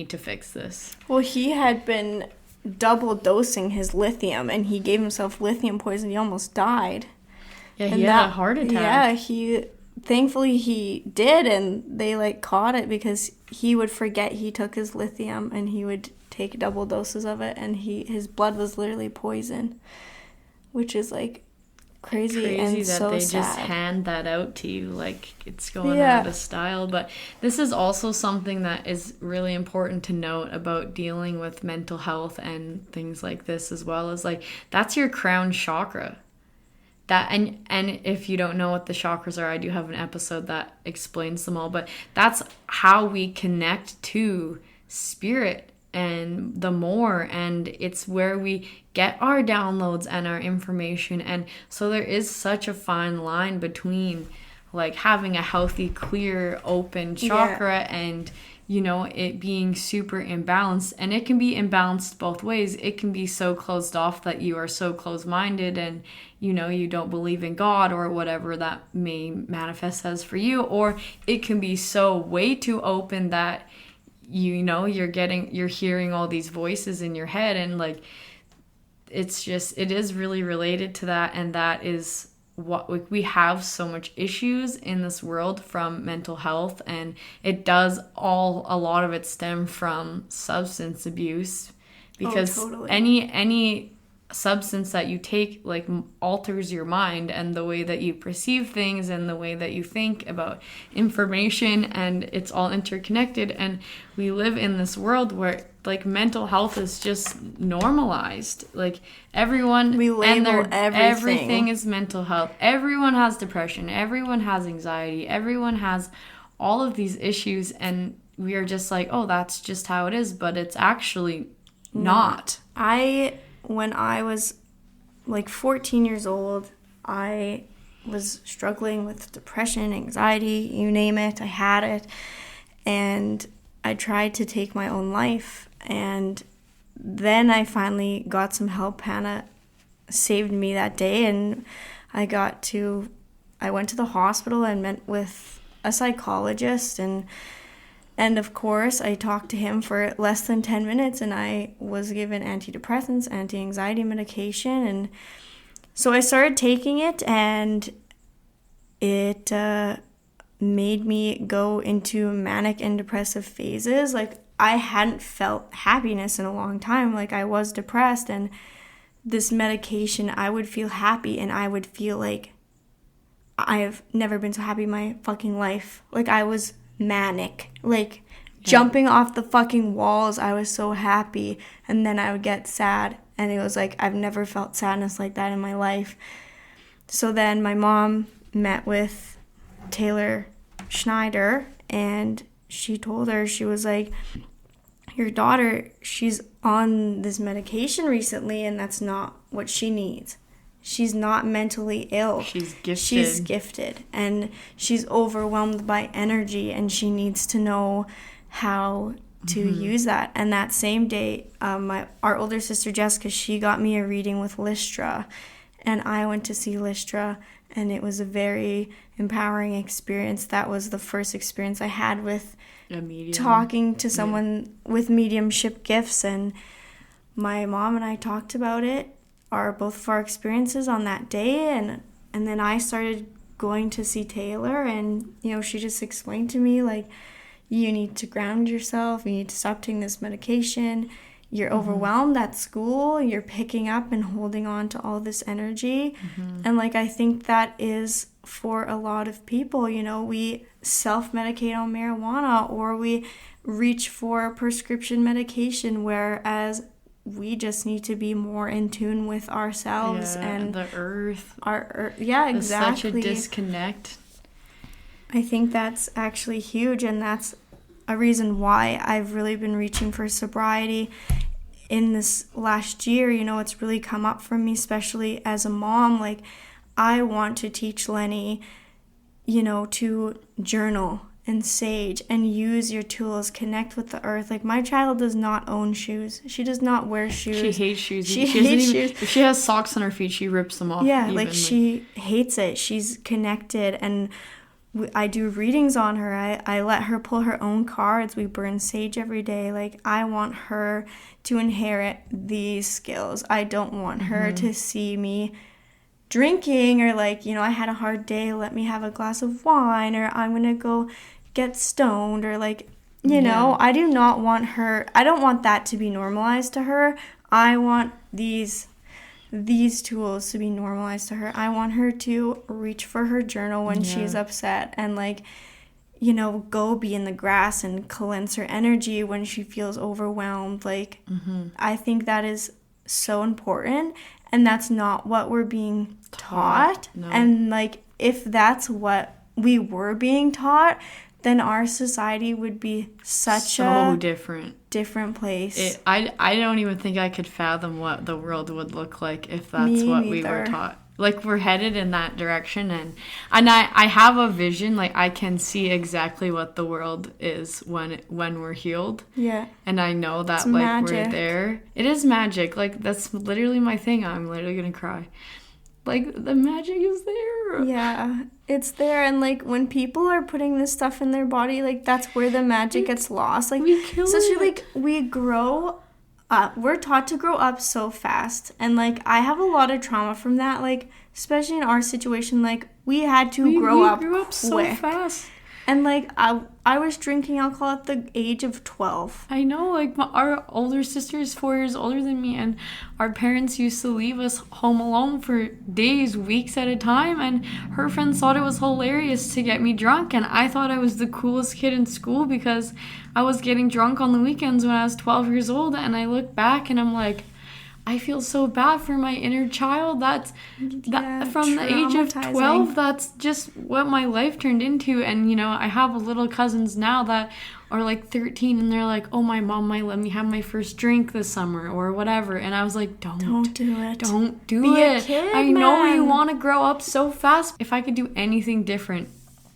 to fix this. Well, he had been double dosing his lithium, and he gave himself lithium poison. He almost died. Yeah, he had a heart attack. Yeah, thankfully he did, and they like caught it, because he would forget he took his lithium, and he would take double doses of it, and his blood was literally poison, which is like crazy and that so they sad. Just hand that out to you like it's going out of style. But this is also something that is really important to note about dealing with mental health and things like this, as well as like that's your crown chakra. That and if you don't know what the chakras are, I do have an episode that explains them all, but that's how we connect to spirit and the more, and it's where we get our downloads and our information. And so there is such a fine line between like having a healthy, clear, open chakra and, you know, it being super imbalanced. And it can be imbalanced both ways. It can be so closed off that you are so closed-minded and, you know, you don't believe in God or whatever that may manifest as for you. Or it can be so way too open that, you know, you're hearing all these voices in your head, and like it is really related to that. And that is what we have so much issues in this world from mental health, and a lot of it stem from substance abuse, because any substance that you take like alters your mind and the way that you perceive things and the way that you think about information, and it's all interconnected. And we live in this world where like mental health is just normalized. Like everyone, we label everything is mental health. Everyone has depression, everyone has anxiety, everyone has all of these issues, and we are just like, oh, that's just how it is, but it's actually not. When I was like 14 years old, I was struggling with depression, anxiety, you name it, I had it. And I tried to take my own life. And then I finally got some help. Hannah saved me that day, and I went to the hospital and met with a psychologist, and of course I talked to him for less than 10 minutes, and I was given antidepressants, anti-anxiety medication, and so I started taking it, and it made me go into manic and depressive phases. Like, I hadn't felt happiness in a long time. Like, I was depressed, and this medication, I would feel happy, and I would feel like I've never been so happy in my fucking life. Like, I was manic. Like, jumping off the fucking walls, I was so happy. And then I would get sad. And it was like, I've never felt sadness like that in my life. So then my mom met with Taylor Schneider, and she told her, she was like, your daughter, she's on this medication recently, and that's not what she needs. She's not mentally ill. She's gifted. And she's overwhelmed by energy, and she needs to know how to use that. And that same day, our older sister Jessica, she got me a reading with Lystra. And I went to see Lystra, and it was a very empowering experience. That was the first experience I had with talking to someone with mediumship gifts. And my mom and I talked about it, both of our experiences on that day, and then I started going to see Taylor, and she just explained to me, like, you need to ground yourself, you need to stop taking this medication, you're overwhelmed at school, you're picking up and holding on to all this energy. And like, I think that is for a lot of people. We self-medicate on marijuana, or we reach for prescription medication, whereas we just need to be more in tune with ourselves and the earth. Yeah, exactly. There's such a disconnect. I think that's actually huge, and that's a reason why I've really been reaching for sobriety in this last year. It's really come up for me, especially as a mom. Like, I want to teach Lenny, to journal and sage and use your tools, connect with the earth. Like, my child does not own shoes. She does not wear shoes. She hates shoes. She hates shoes. If she has socks on her feet, she rips them off. Yeah, she hates it. She's connected, and I do readings on her. I let her pull her own cards. We burn sage every day. Like, I want her to inherit these skills. I don't want her to see me drinking, or like, I had a hard day, let me have a glass of wine, or I'm gonna go get stoned, or like, I do not want her, I don't want that to be normalized to her. I want these tools to be normalized to her. I want her to reach for her journal when she's upset, and like, go be in the grass and cleanse her energy when she feels overwhelmed. Like, I think that is so important, and that's not what we're being taught. No. And like, if that's what we were being taught, then our society would be such a different place. I don't even think I could fathom what the world would look like if that's what we were taught. Like, we're headed in that direction, and I have a vision. Like, I can see exactly what the world is when we're healed. Yeah. And I know that, it's like, magic. We're there. It is magic. Like, that's literally my thing. I'm literally gonna cry. Like, the magic is there. Yeah, it's there. And like, when people are putting this stuff in their body, like, that's where the magic gets lost. Like, especially like, we grow up, we're taught to grow up so fast, and like, I have a lot of trauma from that. Like, especially in our situation, like, we had to grow up quick. So fast. And like, I was drinking alcohol at the age of 12. I know, like, our older sister is 4 years older than me, and our parents used to leave us home alone for days, weeks at a time, and her friends thought it was hilarious to get me drunk, and I thought I was the coolest kid in school because I was getting drunk on the weekends when I was 12 years old, and I look back and I'm like, I feel so bad for my inner child. That from the age of 12, that's just what my life turned into. And, you know, I have little cousins now that are like 13 and they're like, oh, my mom might let me have my first drink this summer or whatever. And I was like, don't do it. Don't do Be it. a kid, I know man. you want to grow up so fast. If I could do anything different,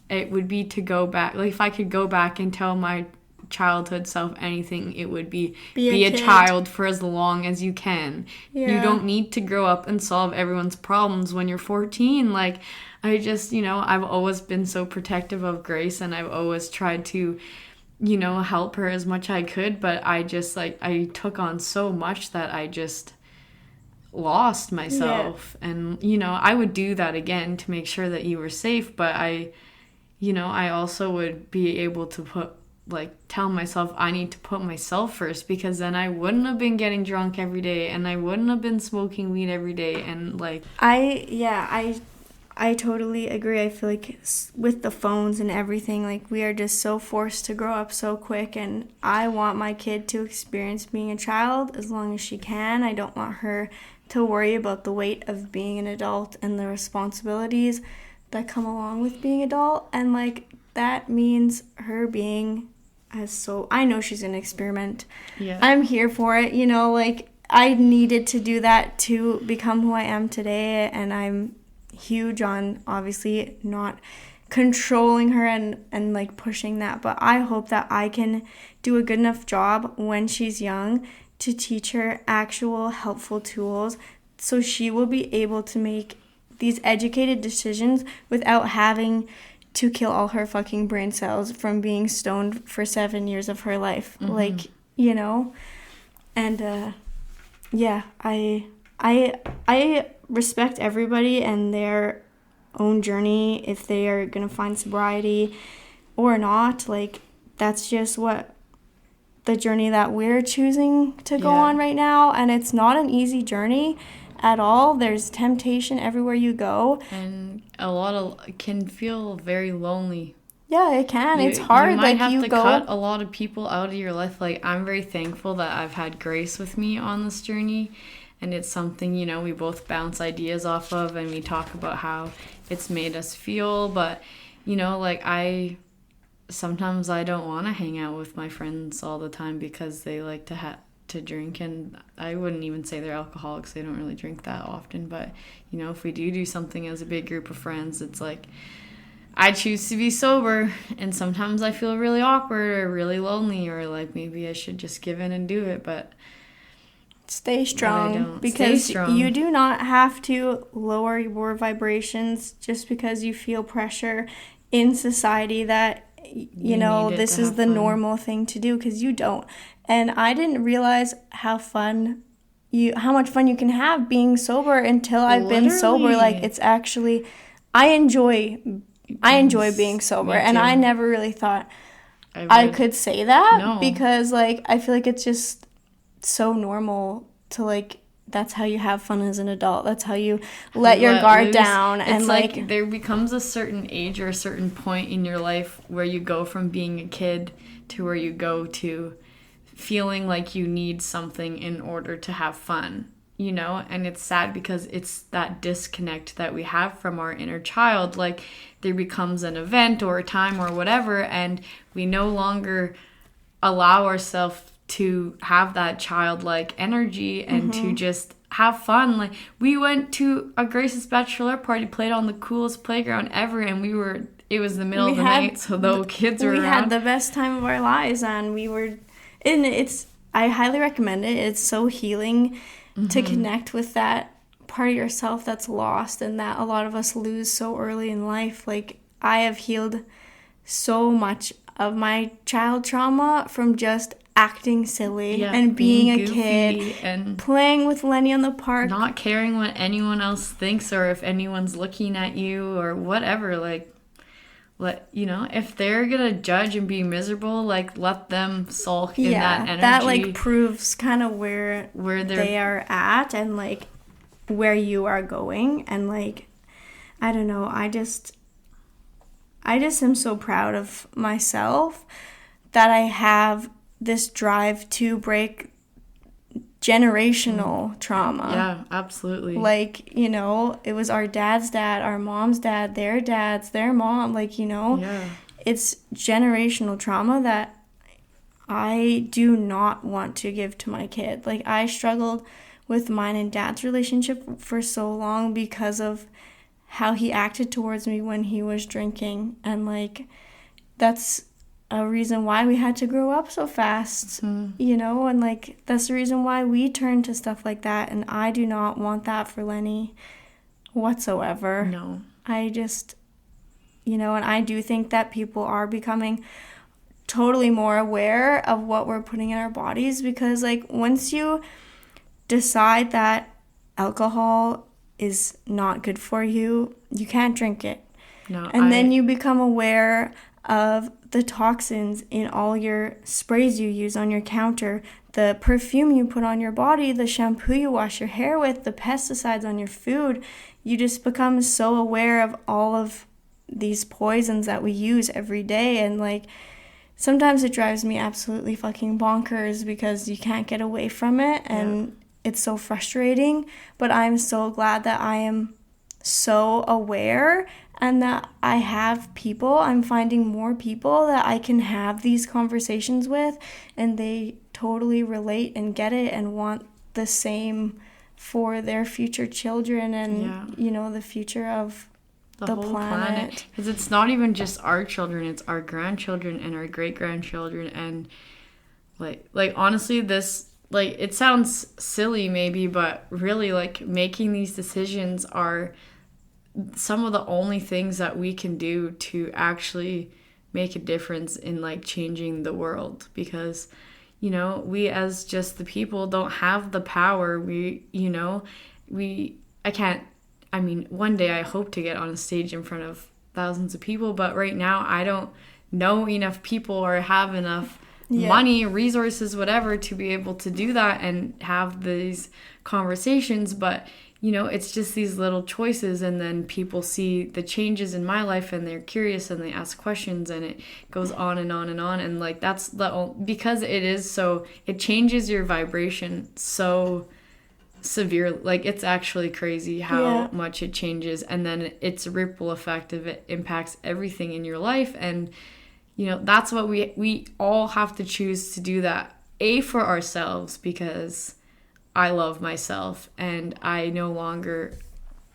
it would be to go back. Like, if I could go back and tell my childhood self anything, it would be a child for as long as you can. You don't need to grow up and solve everyone's problems when you're 14. Like, I just, you know, I've always been so protective of Grace, and I've always tried to, you know, help her as much I could, but I just, like, I took on so much that I just lost myself. And, you know, I would do that again to make sure that you were safe, but I also would be able to tell myself I need to put myself first, because then I wouldn't have been getting drunk every day, and I wouldn't have been smoking weed every day. And like, I totally agree. I feel like with the phones and everything, like, we are just so forced to grow up so quick, and I want my kid to experience being a child as long as she can. I don't want her to worry about the weight of being an adult and the responsibilities that come along with being adult. And like, that means her being I know she's an experiment. Yeah. I'm here for it, you know, like, I needed to do that to become who I am today, and I'm huge on obviously not controlling her and like pushing that, but I hope that I can do a good enough job when she's young to teach her actual helpful tools so she will be able to make these educated decisions without having to kill all her fucking brain cells from being stoned for 7 years of her life. Mm-hmm. Like, you know, and I respect everybody and their own journey, if they are gonna find sobriety or not. Like, that's just what the journey that we're choosing to go on right now, and it's not an easy journey at all. There's temptation everywhere you go, and can feel very lonely. Yeah, it can. It's hard. You might have to cut a lot of people out of your life. Like, I'm very thankful that I've had Grace with me on this journey, and it's something, you know, we both bounce ideas off of, and we talk about how it's made us feel. But, you know, like, sometimes I don't want to hang out with my friends all the time because they like to drink, and I wouldn't even say they're alcoholics. They don't really drink that often, but, you know, if we do something as a big group of friends, it's like, I choose to be sober, and sometimes I feel really awkward or really lonely, or like maybe I should just give in and do it, but stay strong, because you do not have to lower your vibrations just because you feel pressure in society that you know this is the normal thing to do, because you don't. And I didn't realize how much fun you can have being sober until I've been sober. Like, it's actually, I enjoy being sober, and I never really thought I could say that, because like, I feel like it's just so normal to, like, that's how you have fun as an adult. That's how you let your guard down. And like there becomes a certain age or a certain point in your life where you go from being a kid to where you go to feeling like you need something in order to have fun, you know? And it's sad because it's that disconnect that we have from our inner child. Like, there becomes an event or a time or whatever, and we no longer allow ourselves to have that childlike energy and to just have fun. Like, we went to a Grace's bachelorette party, played on the coolest playground ever, and it was the middle of the night, so the kids were around. We had the best time of our lives, and I highly recommend it. It's so healing to connect with that part of yourself that's lost and that a lot of us lose so early in life. Like, I have healed so much of my child trauma from just acting silly and being a kid and playing with Lenny on the park, not caring what anyone else thinks or if anyone's looking at you or whatever. Like, if they're gonna judge and be miserable, like, let them sulk in that energy. That like proves kind of where they are at and like where you are going. And like, I don't know, I just am so proud of myself that I have this drive to break generational trauma. Yeah, absolutely. Like, you know, it was our dad's dad, our mom's dad, their dads, their mom. Like, you know, Yeah. it's generational trauma that I do not want to give to my kid. Like, I struggled with mine and dad's relationship for so long because of how he acted towards me when he was drinking. And, like, that's a reason why we had to grow up so fast, you know? And, like, that's the reason why we turned to stuff like that. And I do not want that for Lenny whatsoever. No. I just, you know, and I do think that people are becoming totally more aware of what we're putting in our bodies, because like once you decide that alcohol is not good for you, you can't drink it. No. And then you become aware of the toxins in all your sprays you use on your counter, the perfume you put on your body, the shampoo you wash your hair with, the pesticides on your food. You just become so aware of all of these poisons that we use every day. And like sometimes it drives me absolutely fucking bonkers because you can't get away from it, and it's so frustrating. But I'm so glad that I am so aware and that I have people. I'm finding more people that I can have these conversations with, and they totally relate and get it and want the same for their future children and, you know, the future of the whole planet. Because it's not even just our children, it's our grandchildren and our great-grandchildren. And like honestly, this, like, it sounds silly maybe, but really, like, making these decisions are some of the only things that we can do to actually make a difference in, like, changing the world. Because, you know, we as just the people don't have the power. I mean, one day I hope to get on a stage in front of thousands of people, but right now I don't know enough people or have enough money, resources, whatever, to be able to do that and have these conversations. But, you know, it's just these little choices, and then people see the changes in my life and they're curious and they ask questions, and it goes on and on and on. And like, that's because it changes your vibration so severe. Like, it's actually crazy how much it changes, and then it's a ripple effect of it impacts everything in your life. And, you know, that's what we all have to choose to do that, for ourselves, because I love myself and I no longer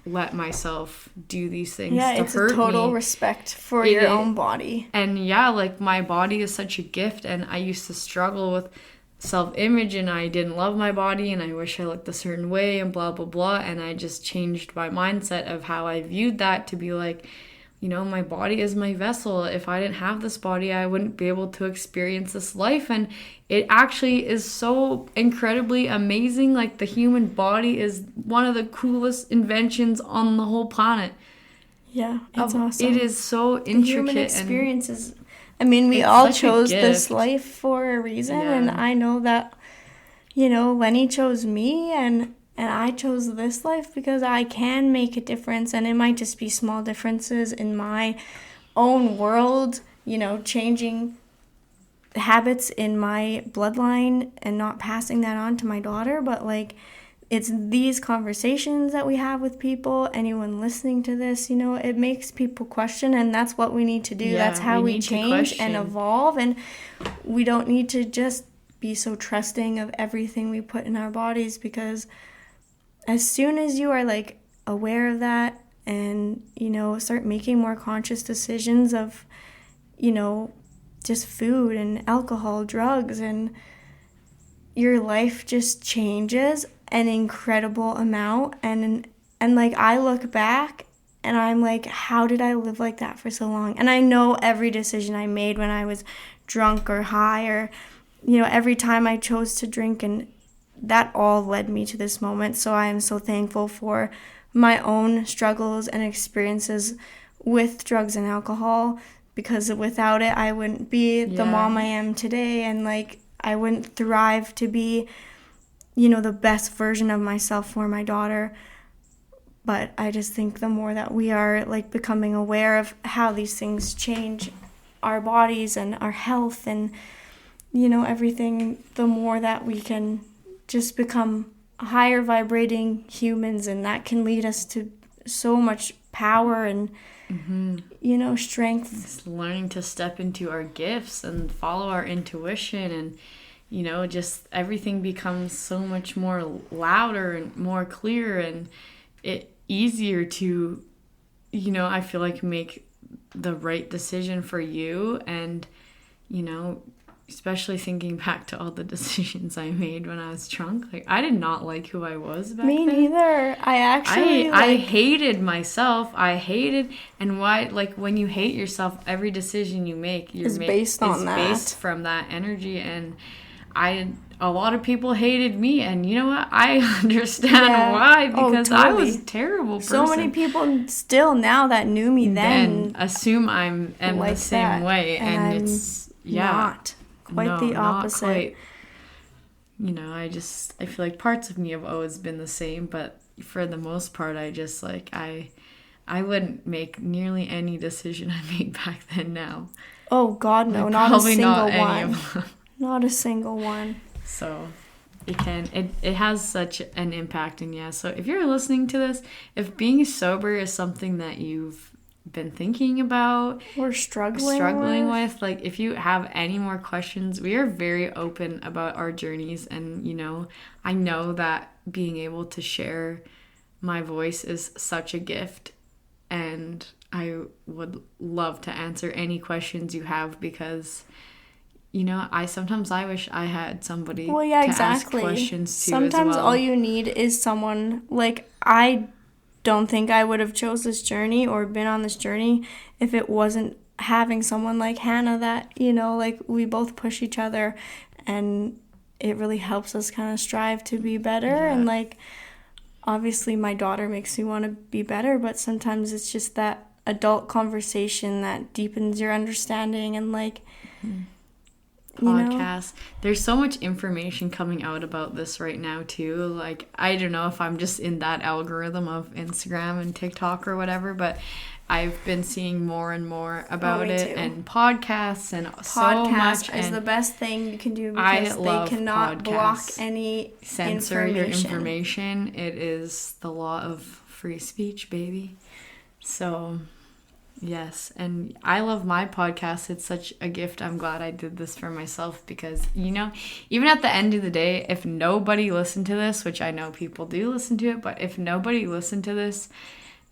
let myself do these things to hurt me. It's a total respect for your own body. And like, my body is such a gift, and I used to struggle with self-image, and I didn't love my body, and I wish I looked a certain way, and blah blah blah. And I just changed my mindset of how I viewed that to be like, you know, my body is my vessel. If I didn't have this body, I wouldn't be able to experience this life. And it actually is so incredibly amazing. Like, the human body is one of the coolest inventions on the whole planet. Yeah, it's awesome. It is so intricate. The human experience is, I mean, we all chose this life for a reason, and I know that, you know, Lenny chose me, and I chose this life because I can make a difference, and it might just be small differences in my own world, you know, changing habits in my bloodline and not passing that on to my daughter. But like, it's these conversations that we have with people, anyone listening to this, you know, it makes people question, and that's what we need to do. That's how we change and evolve, and we don't need to just be so trusting of everything we put in our bodies, because as soon as you are like aware of that and, you know, start making more conscious decisions of, you know, just food and alcohol, drugs, and your life just changes an incredible amount. And like, I look back and I'm like, how did I live like that for so long? And I know every decision I made when I was drunk or high, or, you know, every time I chose to drink, and that all led me to this moment. So I am so thankful for my own struggles and experiences with drugs and alcohol, because without it, I wouldn't be the mom I am today, and like, I wouldn't thrive to be, you know, the best version of myself for my daughter. But I just think the more that we are like becoming aware of how these things change our bodies and our health and, you know, everything, the more that we can just become higher vibrating humans, and that can lead us to so much power and strength. Just learning to step into our gifts and follow our intuition, and just everything becomes so much more louder and more clear, and it easier to I feel like make the right decision for you. And especially thinking back to all the decisions I made when I was drunk. Like, I did not like who I was back then. Me neither. I hated myself. And why, like, when you hate yourself, every decision you make is based from that energy. And a lot of people hated me, and you know what? I understand why, because totally. I was a terrible person. So many people still now that knew me then assume I'm the same way, and it's not. Quite the opposite. Not quite. I feel like parts of me have always been the same, but for the most part, I just like, I wouldn't make nearly any decision I made back then now. Oh God, no, not a single one. Not a single one. So it has such an impact. And so if you're listening to this, if being sober is something that you've been thinking about or struggling with, like, if you have any more questions, we are very open about our journeys. And I know that being able to share my voice is such a gift, and I would love to answer any questions you have, because I wish I had somebody to ask questions to. Sometimes as well. All you need is someone. Like, I don't think I would have chose this journey or been on this journey if it wasn't having someone like Hannah that, like, we both push each other, and it really helps us kind of strive to be better. Yeah. And, like, obviously my daughter makes me want to be better, but sometimes it's just that adult conversation that deepens your understanding and, like, podcasts. There's so much information coming out about this right now too. Like, I don't know if I'm just in that algorithm of Instagram and TikTok or whatever, but I've been seeing more and more about it, and podcasts, and so much. Podcast is the best thing you can do, because they cannot block any censor your information. It is the law of free speech, baby. So yes, and I love my podcast. It's such a gift. I'm glad I did this for myself, because, even at the end of the day, if nobody listened to this, which I know people do listen to it, but if nobody listened to this,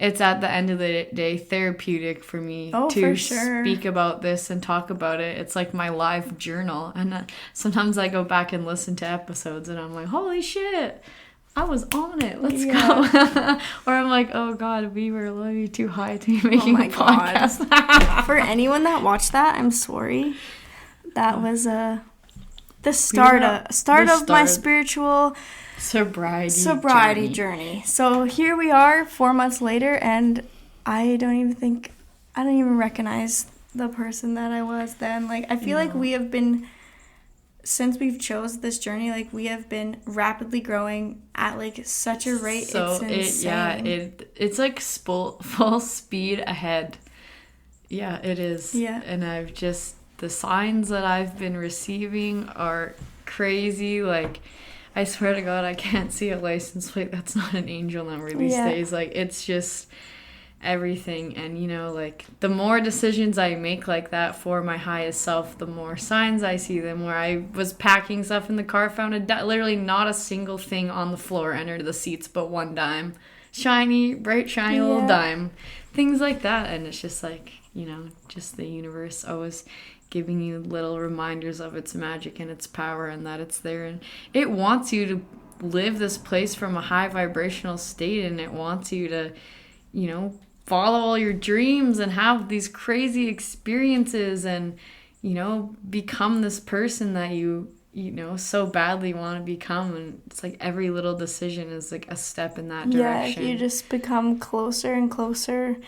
it's at the end of the day therapeutic for me to speak about this and talk about it. It's like my live journal. And sometimes I go back and listen to episodes, and I'm like, holy shit, I was on it. Let's go. Or I'm like, oh God, we were literally too high to be making a podcast. For anyone that watched that, I'm sorry. That was the start of my spiritual sobriety journey. So here we are 4 months later, and I don't even recognize the person that I was then. Like, I feel like we have been, since we've chose this journey, like, we have been rapidly growing at, like, such a rate. So it's insane. It's like full speed ahead. Yeah, it is. Yeah. And the signs that I've been receiving are crazy. Like, I swear to God, I can't see a license plate that's not an angel number these days. Like, it's just everything. And, like, the more decisions I make like that for my highest self, the more signs I see. The more I was packing stuff in the car, found literally not a single thing on the floor under the seats but one dime. Bright shiny little dime. Things like that. And it's just like, just the universe always giving you little reminders of its magic and its power, and that it's there, and it wants you to live this place from a high vibrational state, and it wants you to follow all your dreams and have these crazy experiences, and become this person that you so badly want to become. And it's like every little decision is like a step in that direction. You just become closer and closer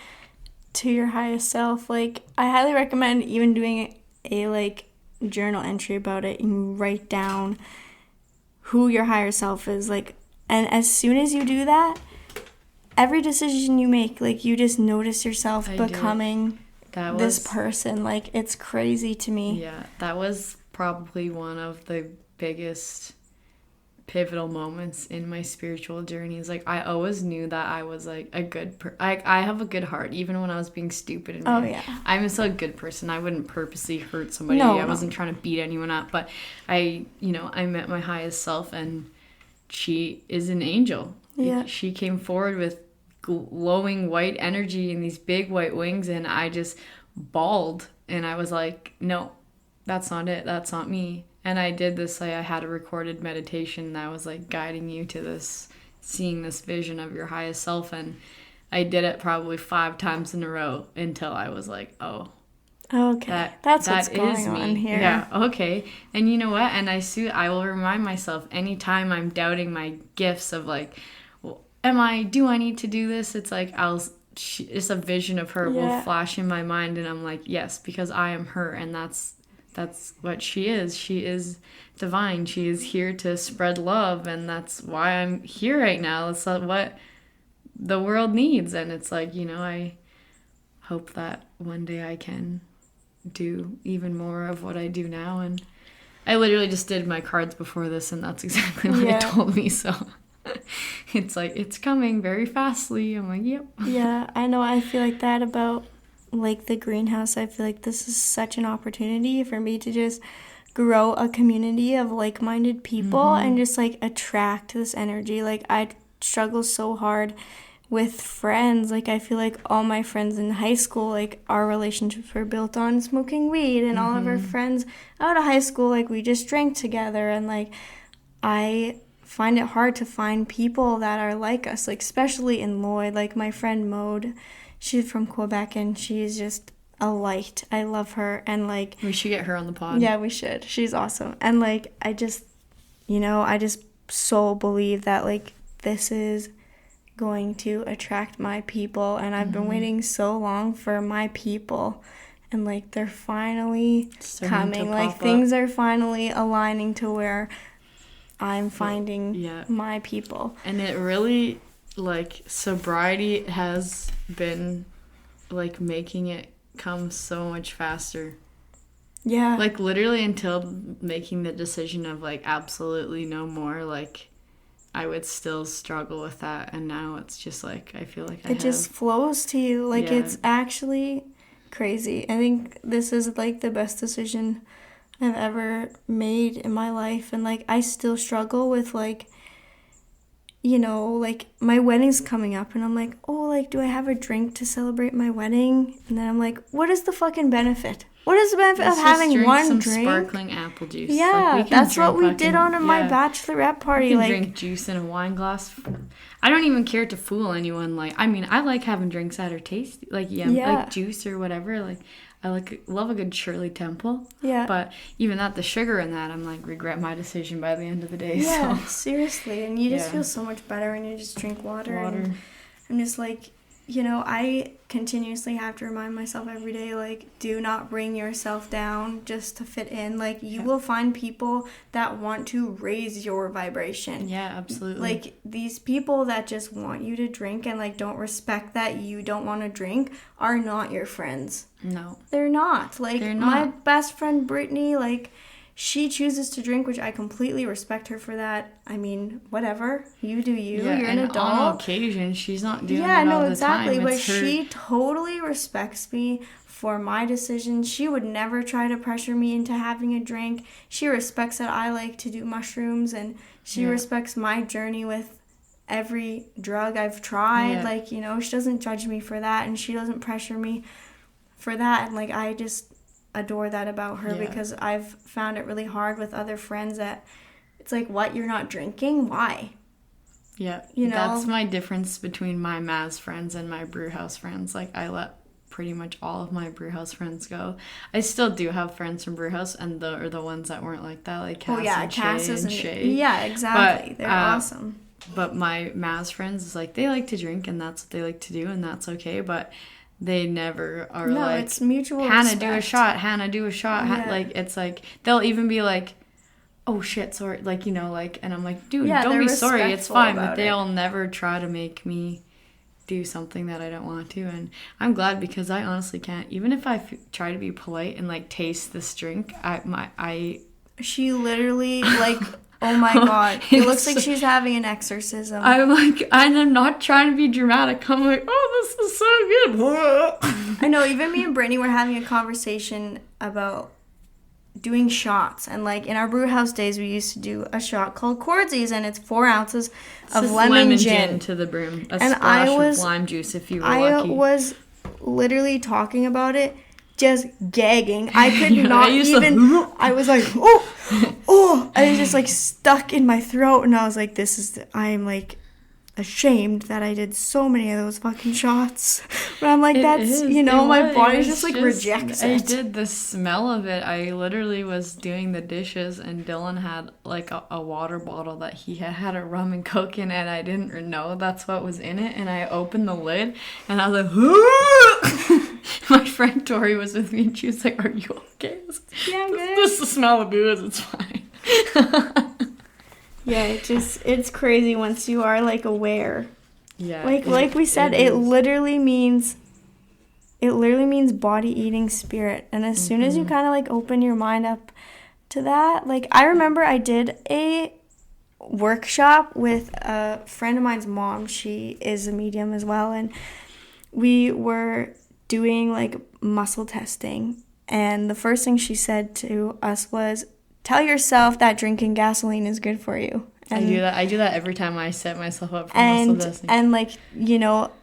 to your highest self. Like, I highly recommend even doing a like journal entry about it, and write down who your higher self is. Like, and as soon as you do that, every decision you make, like, you just notice yourself becoming this person. Like, it's crazy to me. Yeah, that was probably one of the biggest pivotal moments in my spiritual journeys. Like, I always knew that I was like a good I have a good heart, even when I was being stupid and I'm still a good person. I wouldn't purposely hurt somebody. I wasn't trying to beat anyone up, but I met my highest self, and she is an angel. She came forward with glowing white energy and these big white wings, and I just bawled, and I was like, no, that's not it, that's not me. And I did this, like, I had a recorded meditation that was like guiding you to this, seeing this vision of your highest self, and I did it probably 5 times in a row until I was like, oh, okay, that's what's going on here. Yeah, okay. And you know what? And I will remind myself anytime I'm doubting my gifts of like, well, do I need to do this? It's like it's a vision of her will flash in my mind, and I'm like, yes, because I am her, and that's what she is. She is divine. She is here to spread love, and that's why I'm here right now. That's what the world needs. And it's like, I hope that one day I can do even more of what I do now. And I literally just did my cards before this, and that's exactly what it told me. So it's like, it's coming very fastly. I'm like, yep. Yeah, I know. I feel like that about like the greenhouse. I feel like this is such an opportunity for me to just grow a community of like-minded people and just like attract this energy. Like, I struggle so hard with friends. Like, I feel like all my friends in high school, like, our relationships were built on smoking weed, and all of our friends out of high school, like, we just drank together. And like, I find it hard to find people that are like us, like, especially in Lloyd. Like, my friend Maude, she's from Quebec, and she's just a light. I love her. And like, we should get her on the pod. Yeah, we should. She's awesome. And like, I just so believe that like this is going to attract my people, and I've been waiting so long for my people, and like, they're finally coming. Like, things are finally aligning to where I'm finding my people. And it really, like, sobriety has been like making it come so much faster. Yeah. Like, literally until making the decision of like absolutely no more, like, I would still struggle with that, and now it's just like, I feel like it just flows to you. Like, it's actually crazy. I think this is like the best decision I've ever made in my life. And like, I still struggle with like, like, my wedding's coming up, and I'm like, oh, like, do I have a drink to celebrate my wedding? And then I'm like, what is the fucking benefit? What is the benefit of having one drink? Sparkling apple juice. Yeah, like, that's what we did on my bachelorette party. You can drink juice in a wine glass. I don't even care to fool anyone. Like, I mean, I like having drinks that are tasty, like like juice or whatever. Like, I love a good Shirley Temple. Yeah. But even that, the sugar in that, I'm like, regret my decision by the end of the day. Yeah, so. Seriously. And you just feel so much better when you just drink water. And I'm just like, I continuously have to remind myself every day, like, do not bring yourself down just to fit in. Like, you will find people that want to raise your vibration. Yeah, absolutely. Like, these people that just want you to drink and, like, don't respect that you don't want to drink are not your friends. No. They're not. Like, my best friend, Brittany, like, she chooses to drink, which I completely respect her for that. I mean, whatever. You do you. Yeah, you're an adult. On occasion, she's not doing it all the time. Yeah, no, exactly. But she totally respects me for my decisions. She would never try to pressure me into having a drink. She respects that I like to do mushrooms, and she respects my journey with every drug I've tried. Yeah. Like, she doesn't judge me for that, and she doesn't pressure me for that. And, like, I just adore that about her, because I've found it really hard with other friends that it's like, what, you're not drinking? Why? Yeah. That's my difference between my Maz friends and my brewhouse friends. Like, I let pretty much all of my brewhouse friends go. I still do have friends from brewhouse, and the ones that weren't like that, like Cass and Shay. Yeah, exactly. But, they're awesome. But my Maz friends is like, they like to drink, and that's what they like to do, and that's okay, but they never are like, it's mutual Hannah, respect. Hannah, do a shot. Yeah. Like, it's like, they'll even be like, oh shit, sorry. Like, like, and I'm like, dude, don't be sorry. It's fine. But they'll never try to make me do something that I don't want to. And I'm glad, because I honestly can't. Even if I try to be polite and like taste this drink, she literally like Oh my God. It looks like she's having an exorcism. I'm like, and I'm not trying to be dramatic. I'm like, oh, this is so good. I know, even me and Brittany were having a conversation about doing shots. And like in our brew house days, we used to do a shot called Cordsies, and it's 4 ounces of lemon gin to the brim. A and splash of lime juice if you were lucky. I was literally talking about it, just gagging. I could not even. I was like, oh, I was just like stuck in my throat, and I was like, I'm like ashamed that I did so many of those fucking shots. But I'm like, my body just like rejects it. I did the smell of it. I literally was doing the dishes, and Dylan had like a water bottle that he had a rum and coke in, and I didn't know that's what was in it. And I opened the lid, and I was like, my friend Tori was with me, and she was like, "Are you okay?" I was like, yeah, I'm good. This is the smell of booze. It's fine. Yeah, it's crazy once you are like aware. Yeah. Like we said, it literally means body eating spirit. And as soon as you kind of like open your mind up to that, like I remember I did a workshop with a friend of mine's mom. She is a medium as well, and we were doing like muscle testing. And the first thing she said to us was, tell yourself that drinking gasoline is good for you. And I do that every time I set myself up for muscle testing. And like,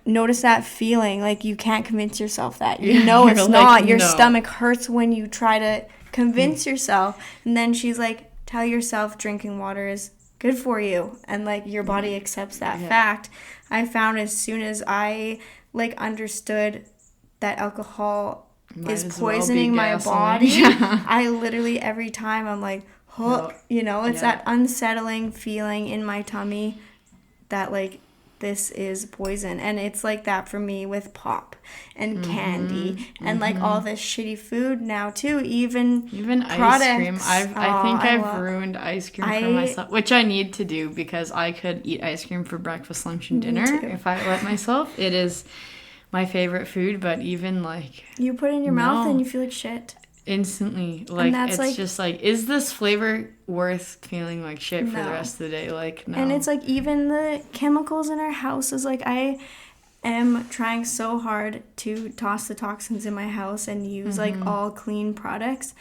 notice that feeling. Like you can't convince yourself that. You know it's not. Your stomach hurts when you try to convince yourself. And then she's like, tell yourself drinking water is good for you. And like your body accepts that fact. I found as soon as I like understood that alcohol is poisoning my body, I literally every time I'm like, it's that unsettling feeling in my tummy that like this is poison. And it's like that for me with pop and candy and like all this shitty food now too, even products. Ice cream. I think I've ruined ice cream for myself, which I need to do, because I could eat ice cream for breakfast, lunch, and dinner if I let myself. It is my favorite food, but even like you put it in your mouth and you feel like shit instantly. Like it's like, just like, is this flavor worth feeling like shit for the rest of the day? Like, no. And it's like even the chemicals in our house is like, I am trying so hard to toss the toxins in my house and use like all clean products,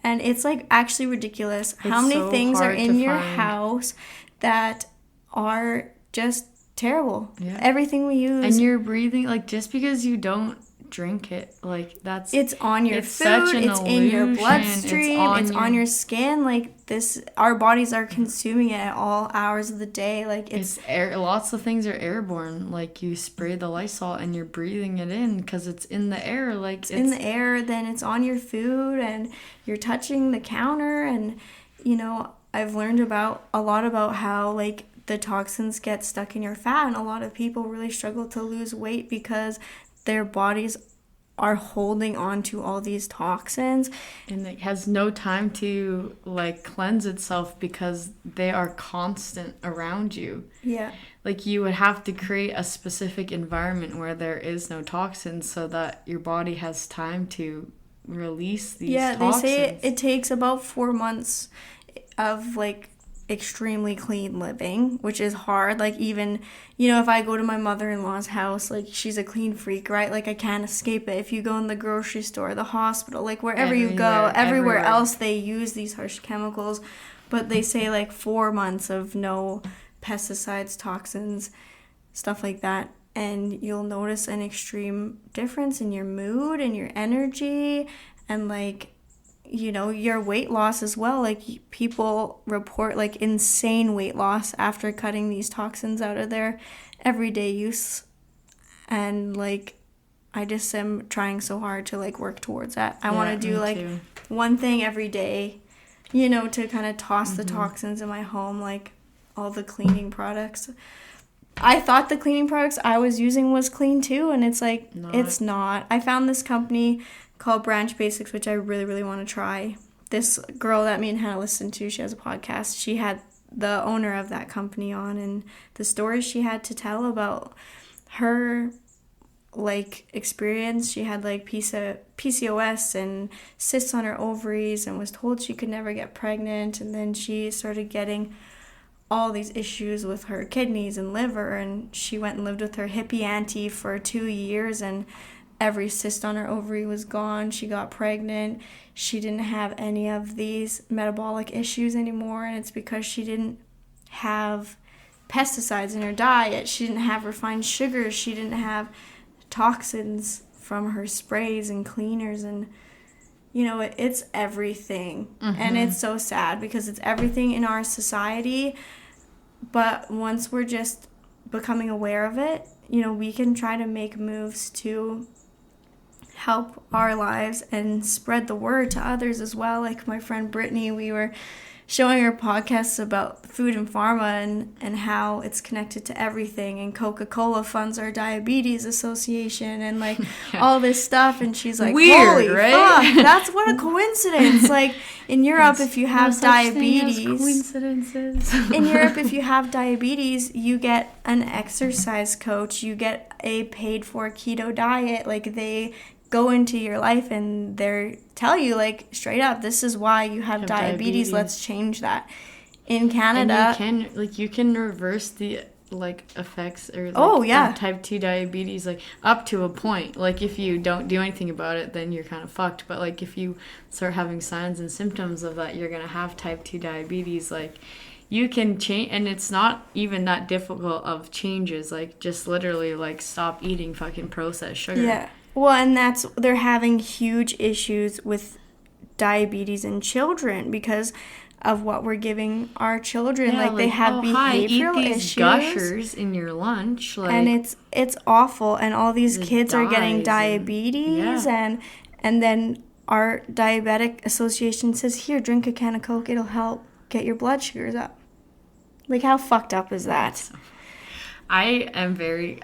and it's like actually ridiculous how many things are in your house that are just terrible. Yeah. Everything we use. And you're breathing, like, just because you don't drink it, like, it's on your food, it's in your bloodstream, it's on your skin. Like, this, our bodies are consuming it at all hours of the day. Like, it's air. Lots of things are airborne. Like, you spray the Lysol and you're breathing it in because it's in the air. Like, it's in the air, then it's on your food, and you're touching the counter. And I've learned a lot about how like the toxins get stuck in your fat, and a lot of people really struggle to lose weight because their bodies are holding on to all these toxins, and it has no time to like cleanse itself because they are constant around you. Yeah, like you would have to create a specific environment where there is no toxins so that your body has time to release these toxins. They say it takes about 4 months of like extremely clean living, which is hard. Like, even if I go to my mother-in-law's house, like, she's a clean freak, right? Like, I can't escape it. If you go in the grocery store, the hospital, like wherever you go, everywhere else they use these harsh chemicals. But they say like 4 months of no pesticides, toxins, stuff like that, and you'll notice an extreme difference in your mood and your energy, and like your weight loss as well. Like, people report like insane weight loss after cutting these toxins out of their everyday use. And like, I just am trying so hard to like work towards that. I want to do like one thing every day, to kind of toss the toxins in my home, like all the cleaning products. I thought the cleaning products I was using was clean too, and it's like, it's not. I found this company called Branch Basics, which I really, really want to try. This girl that me and Hannah listened to, she has a podcast. She had the owner of that company on, and the stories she had to tell about her like experience. She had like PCOS and cysts on her ovaries and was told she could never get pregnant, and then she started getting all these issues with her kidneys and liver, and she went and lived with her hippie auntie for 2 years, and every cyst on her ovary was gone. She got pregnant. She didn't have any of these metabolic issues anymore, and it's because she didn't have pesticides in her diet. She didn't have refined sugars. She didn't have toxins from her sprays and cleaners, and it's everything. And it's so sad because it's everything in our society, but once we're just becoming aware of it, we can try to make moves to help our lives and spread the word to others as well. Like my friend Brittany, we were showing her podcasts about food and pharma and how it's connected to everything, and Coca-Cola funds our diabetes association and like all this stuff, and she's like, weird, holy right? fuck, that's what a coincidence. Like in Europe, if you have diabetes, coincidences. In Europe, if you have diabetes, you get an exercise coach, you get a paid for keto diet. Like they go into your life and they tell you like straight up, this is why you have diabetes. Let's change that. In Canada, and you can reverse the effects or of type 2 diabetes up to a point. Like if you don't do anything about it, then you're kind of fucked. But like if you start having signs and symptoms of that, you're gonna have type 2 diabetes. You can change, and it's not even that difficult of changes. Just literally stop eating fucking processed sugar. Yeah. Well, and they're having huge issues with diabetes in children because of what we're giving our children. They have behavioral eat these issues. Gushers in your lunch. And it's awful. And all these kids are getting diabetes. And then our diabetic association says, here, drink a can of Coke. It'll help get your blood sugars up. How fucked up is that? I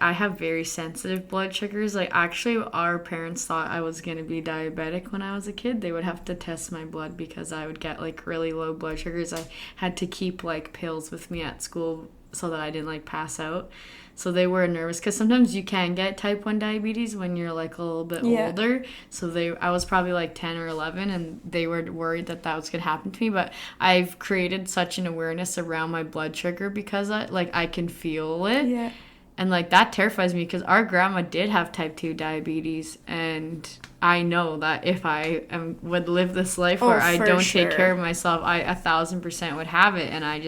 have very sensitive blood sugars. Actually, our parents thought I was going to be diabetic when I was a kid. They would have to test my blood because I would get, really low blood sugars. I had to keep, pills with me at school so that I didn't, pass out. So they were nervous because sometimes you can get type 1 diabetes when you're, a little bit older. So I was probably, 10 or 11, and they were worried that was going to happen to me. But I've created such an awareness around my blood sugar because, I can feel it. Yeah. And, that terrifies me because our grandma did have type 2 diabetes. And I know that if I would live this life where I don't take care of myself, I 1,000% would have it. And I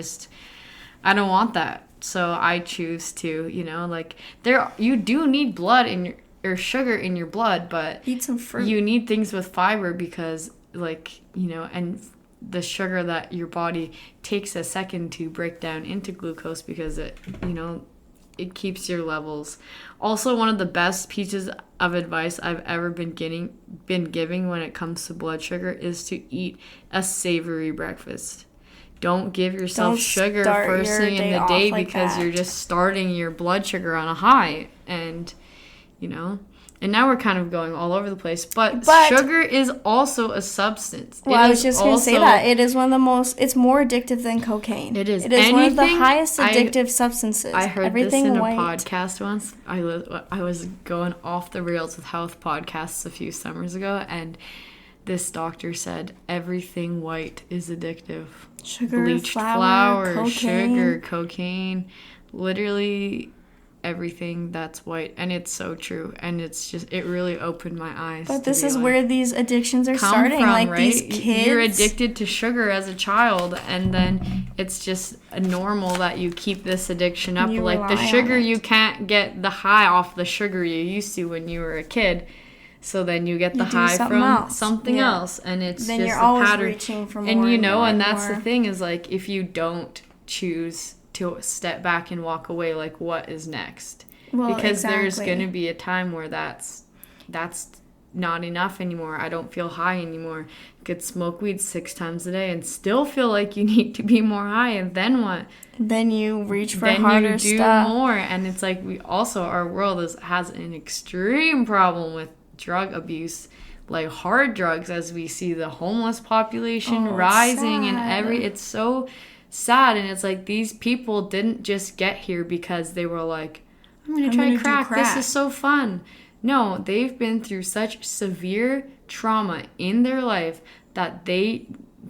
don't want that. So I choose to, you do need blood or sugar in your blood, but eat some fruit. You need things with fiber because, and the sugar that your body takes a second to break down into glucose because it keeps your levels. Also, one of the best pieces of advice I've ever been giving when it comes to blood sugar is to eat a savory breakfast. Don't give yourself sugar first thing in the day because you're just starting your blood sugar on a high. And, and now we're kind of going all over the place. But sugar is also a substance. Well, I was just going to say that. It is one of the most, it's more addictive than cocaine. It is. It is one of the highest addictive substances. I heard this in a podcast once. I was going off the rails with health podcasts a few summers ago, and this doctor said everything white is addictive. Sugar, bleached flour, cocaine. Sugar, cocaine, literally everything that's white. And it's so true. And it really opened my eyes. But this is where these addictions are starting. Right? These kids. You're addicted to sugar as a child, and then it's just normal that you keep this addiction up. The sugar, you can't get the high off the sugar you used to when you were a kid. So then you get the high from something else, and it's then just you're a always pattern. Reaching for more and that's the thing is if you don't choose to step back and walk away, what is next? Well, because there's going to be a time where that's not enough anymore. I don't feel high anymore. You could smoke weed 6 times a day and still feel like you need to be more high, and then what? Then you reach for harder stuff. Then you do more, and it's we also, our world has an extreme problem with drug abuse, hard drugs, as we see the homeless population rising, and it's so sad. And it's these people didn't just get here because they were I'm gonna try crack. This is so fun. No, they've been through such severe trauma in their life that they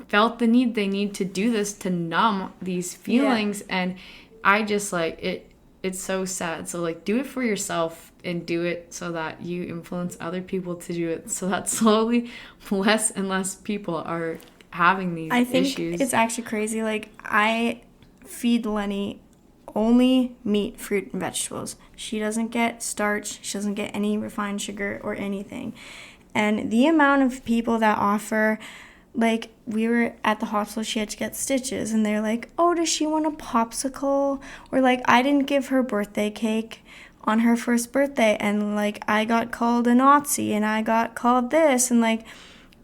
felt the need they need to do this to numb these feelings. And I just like it. It's so sad. So like, do it for yourself and do it so that you influence other people to do it, so that slowly less and less people are having these issues. I think it's actually crazy. Like, I feed Lenny only meat, fruit, and vegetables. She doesn't get starch. She doesn't get any refined sugar or anything. And the amount of people that offer, like, we were at the hospital, she had to get stitches, and they're like, oh, does she want a popsicle? Or, like, I didn't give her birthday cake on her first birthday, and, like, I got called a Nazi, and I got called this, and, like,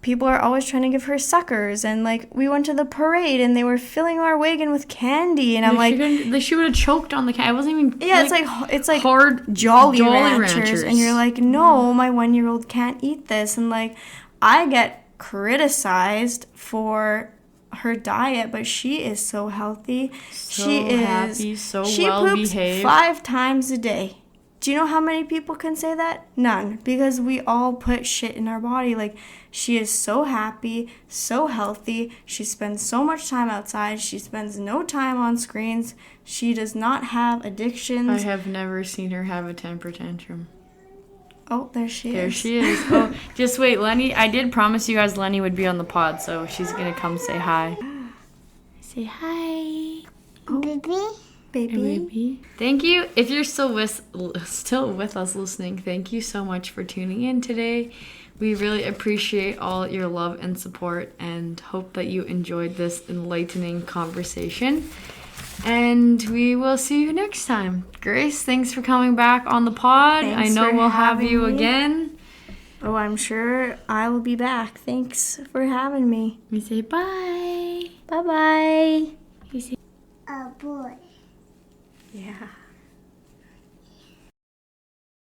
people are always trying to give her suckers, and, like, we went to the parade, and they were filling our wagon with candy, and I'm like... She would have choked on the candy. I wasn't even... Yeah, it's like hard Jolly Ranchers, and you're like, no, my 1-year-old can't eat this, and, like, I get criticized for her diet, but she is so healthy. She is happy, so she well poops behaved. 5 times a day. Do you know how many people can say that? None, because we all put shit in our body. Like, she is so happy, so healthy. She spends so much time outside. She spends no time on screens. She does not have addictions. I have never seen her have a temper tantrum. Oh, there she is. There she is. Oh, just wait, Lenny. I did promise you guys Lenny would be on the pod, so she's going to come say hi. Say hi. Oh. Baby. Baby. Thank you. If you're still with us listening, thank you so much for tuning in today. We really appreciate all your love and support and hope that you enjoyed this enlightening conversation. And we will see you next time. Grace, thanks for coming back on the pod. Thanks I know for we'll have having you me. again. Oh, I'm sure I will be back. Thanks for having me. We say bye. Bye-bye. A boy. Yeah.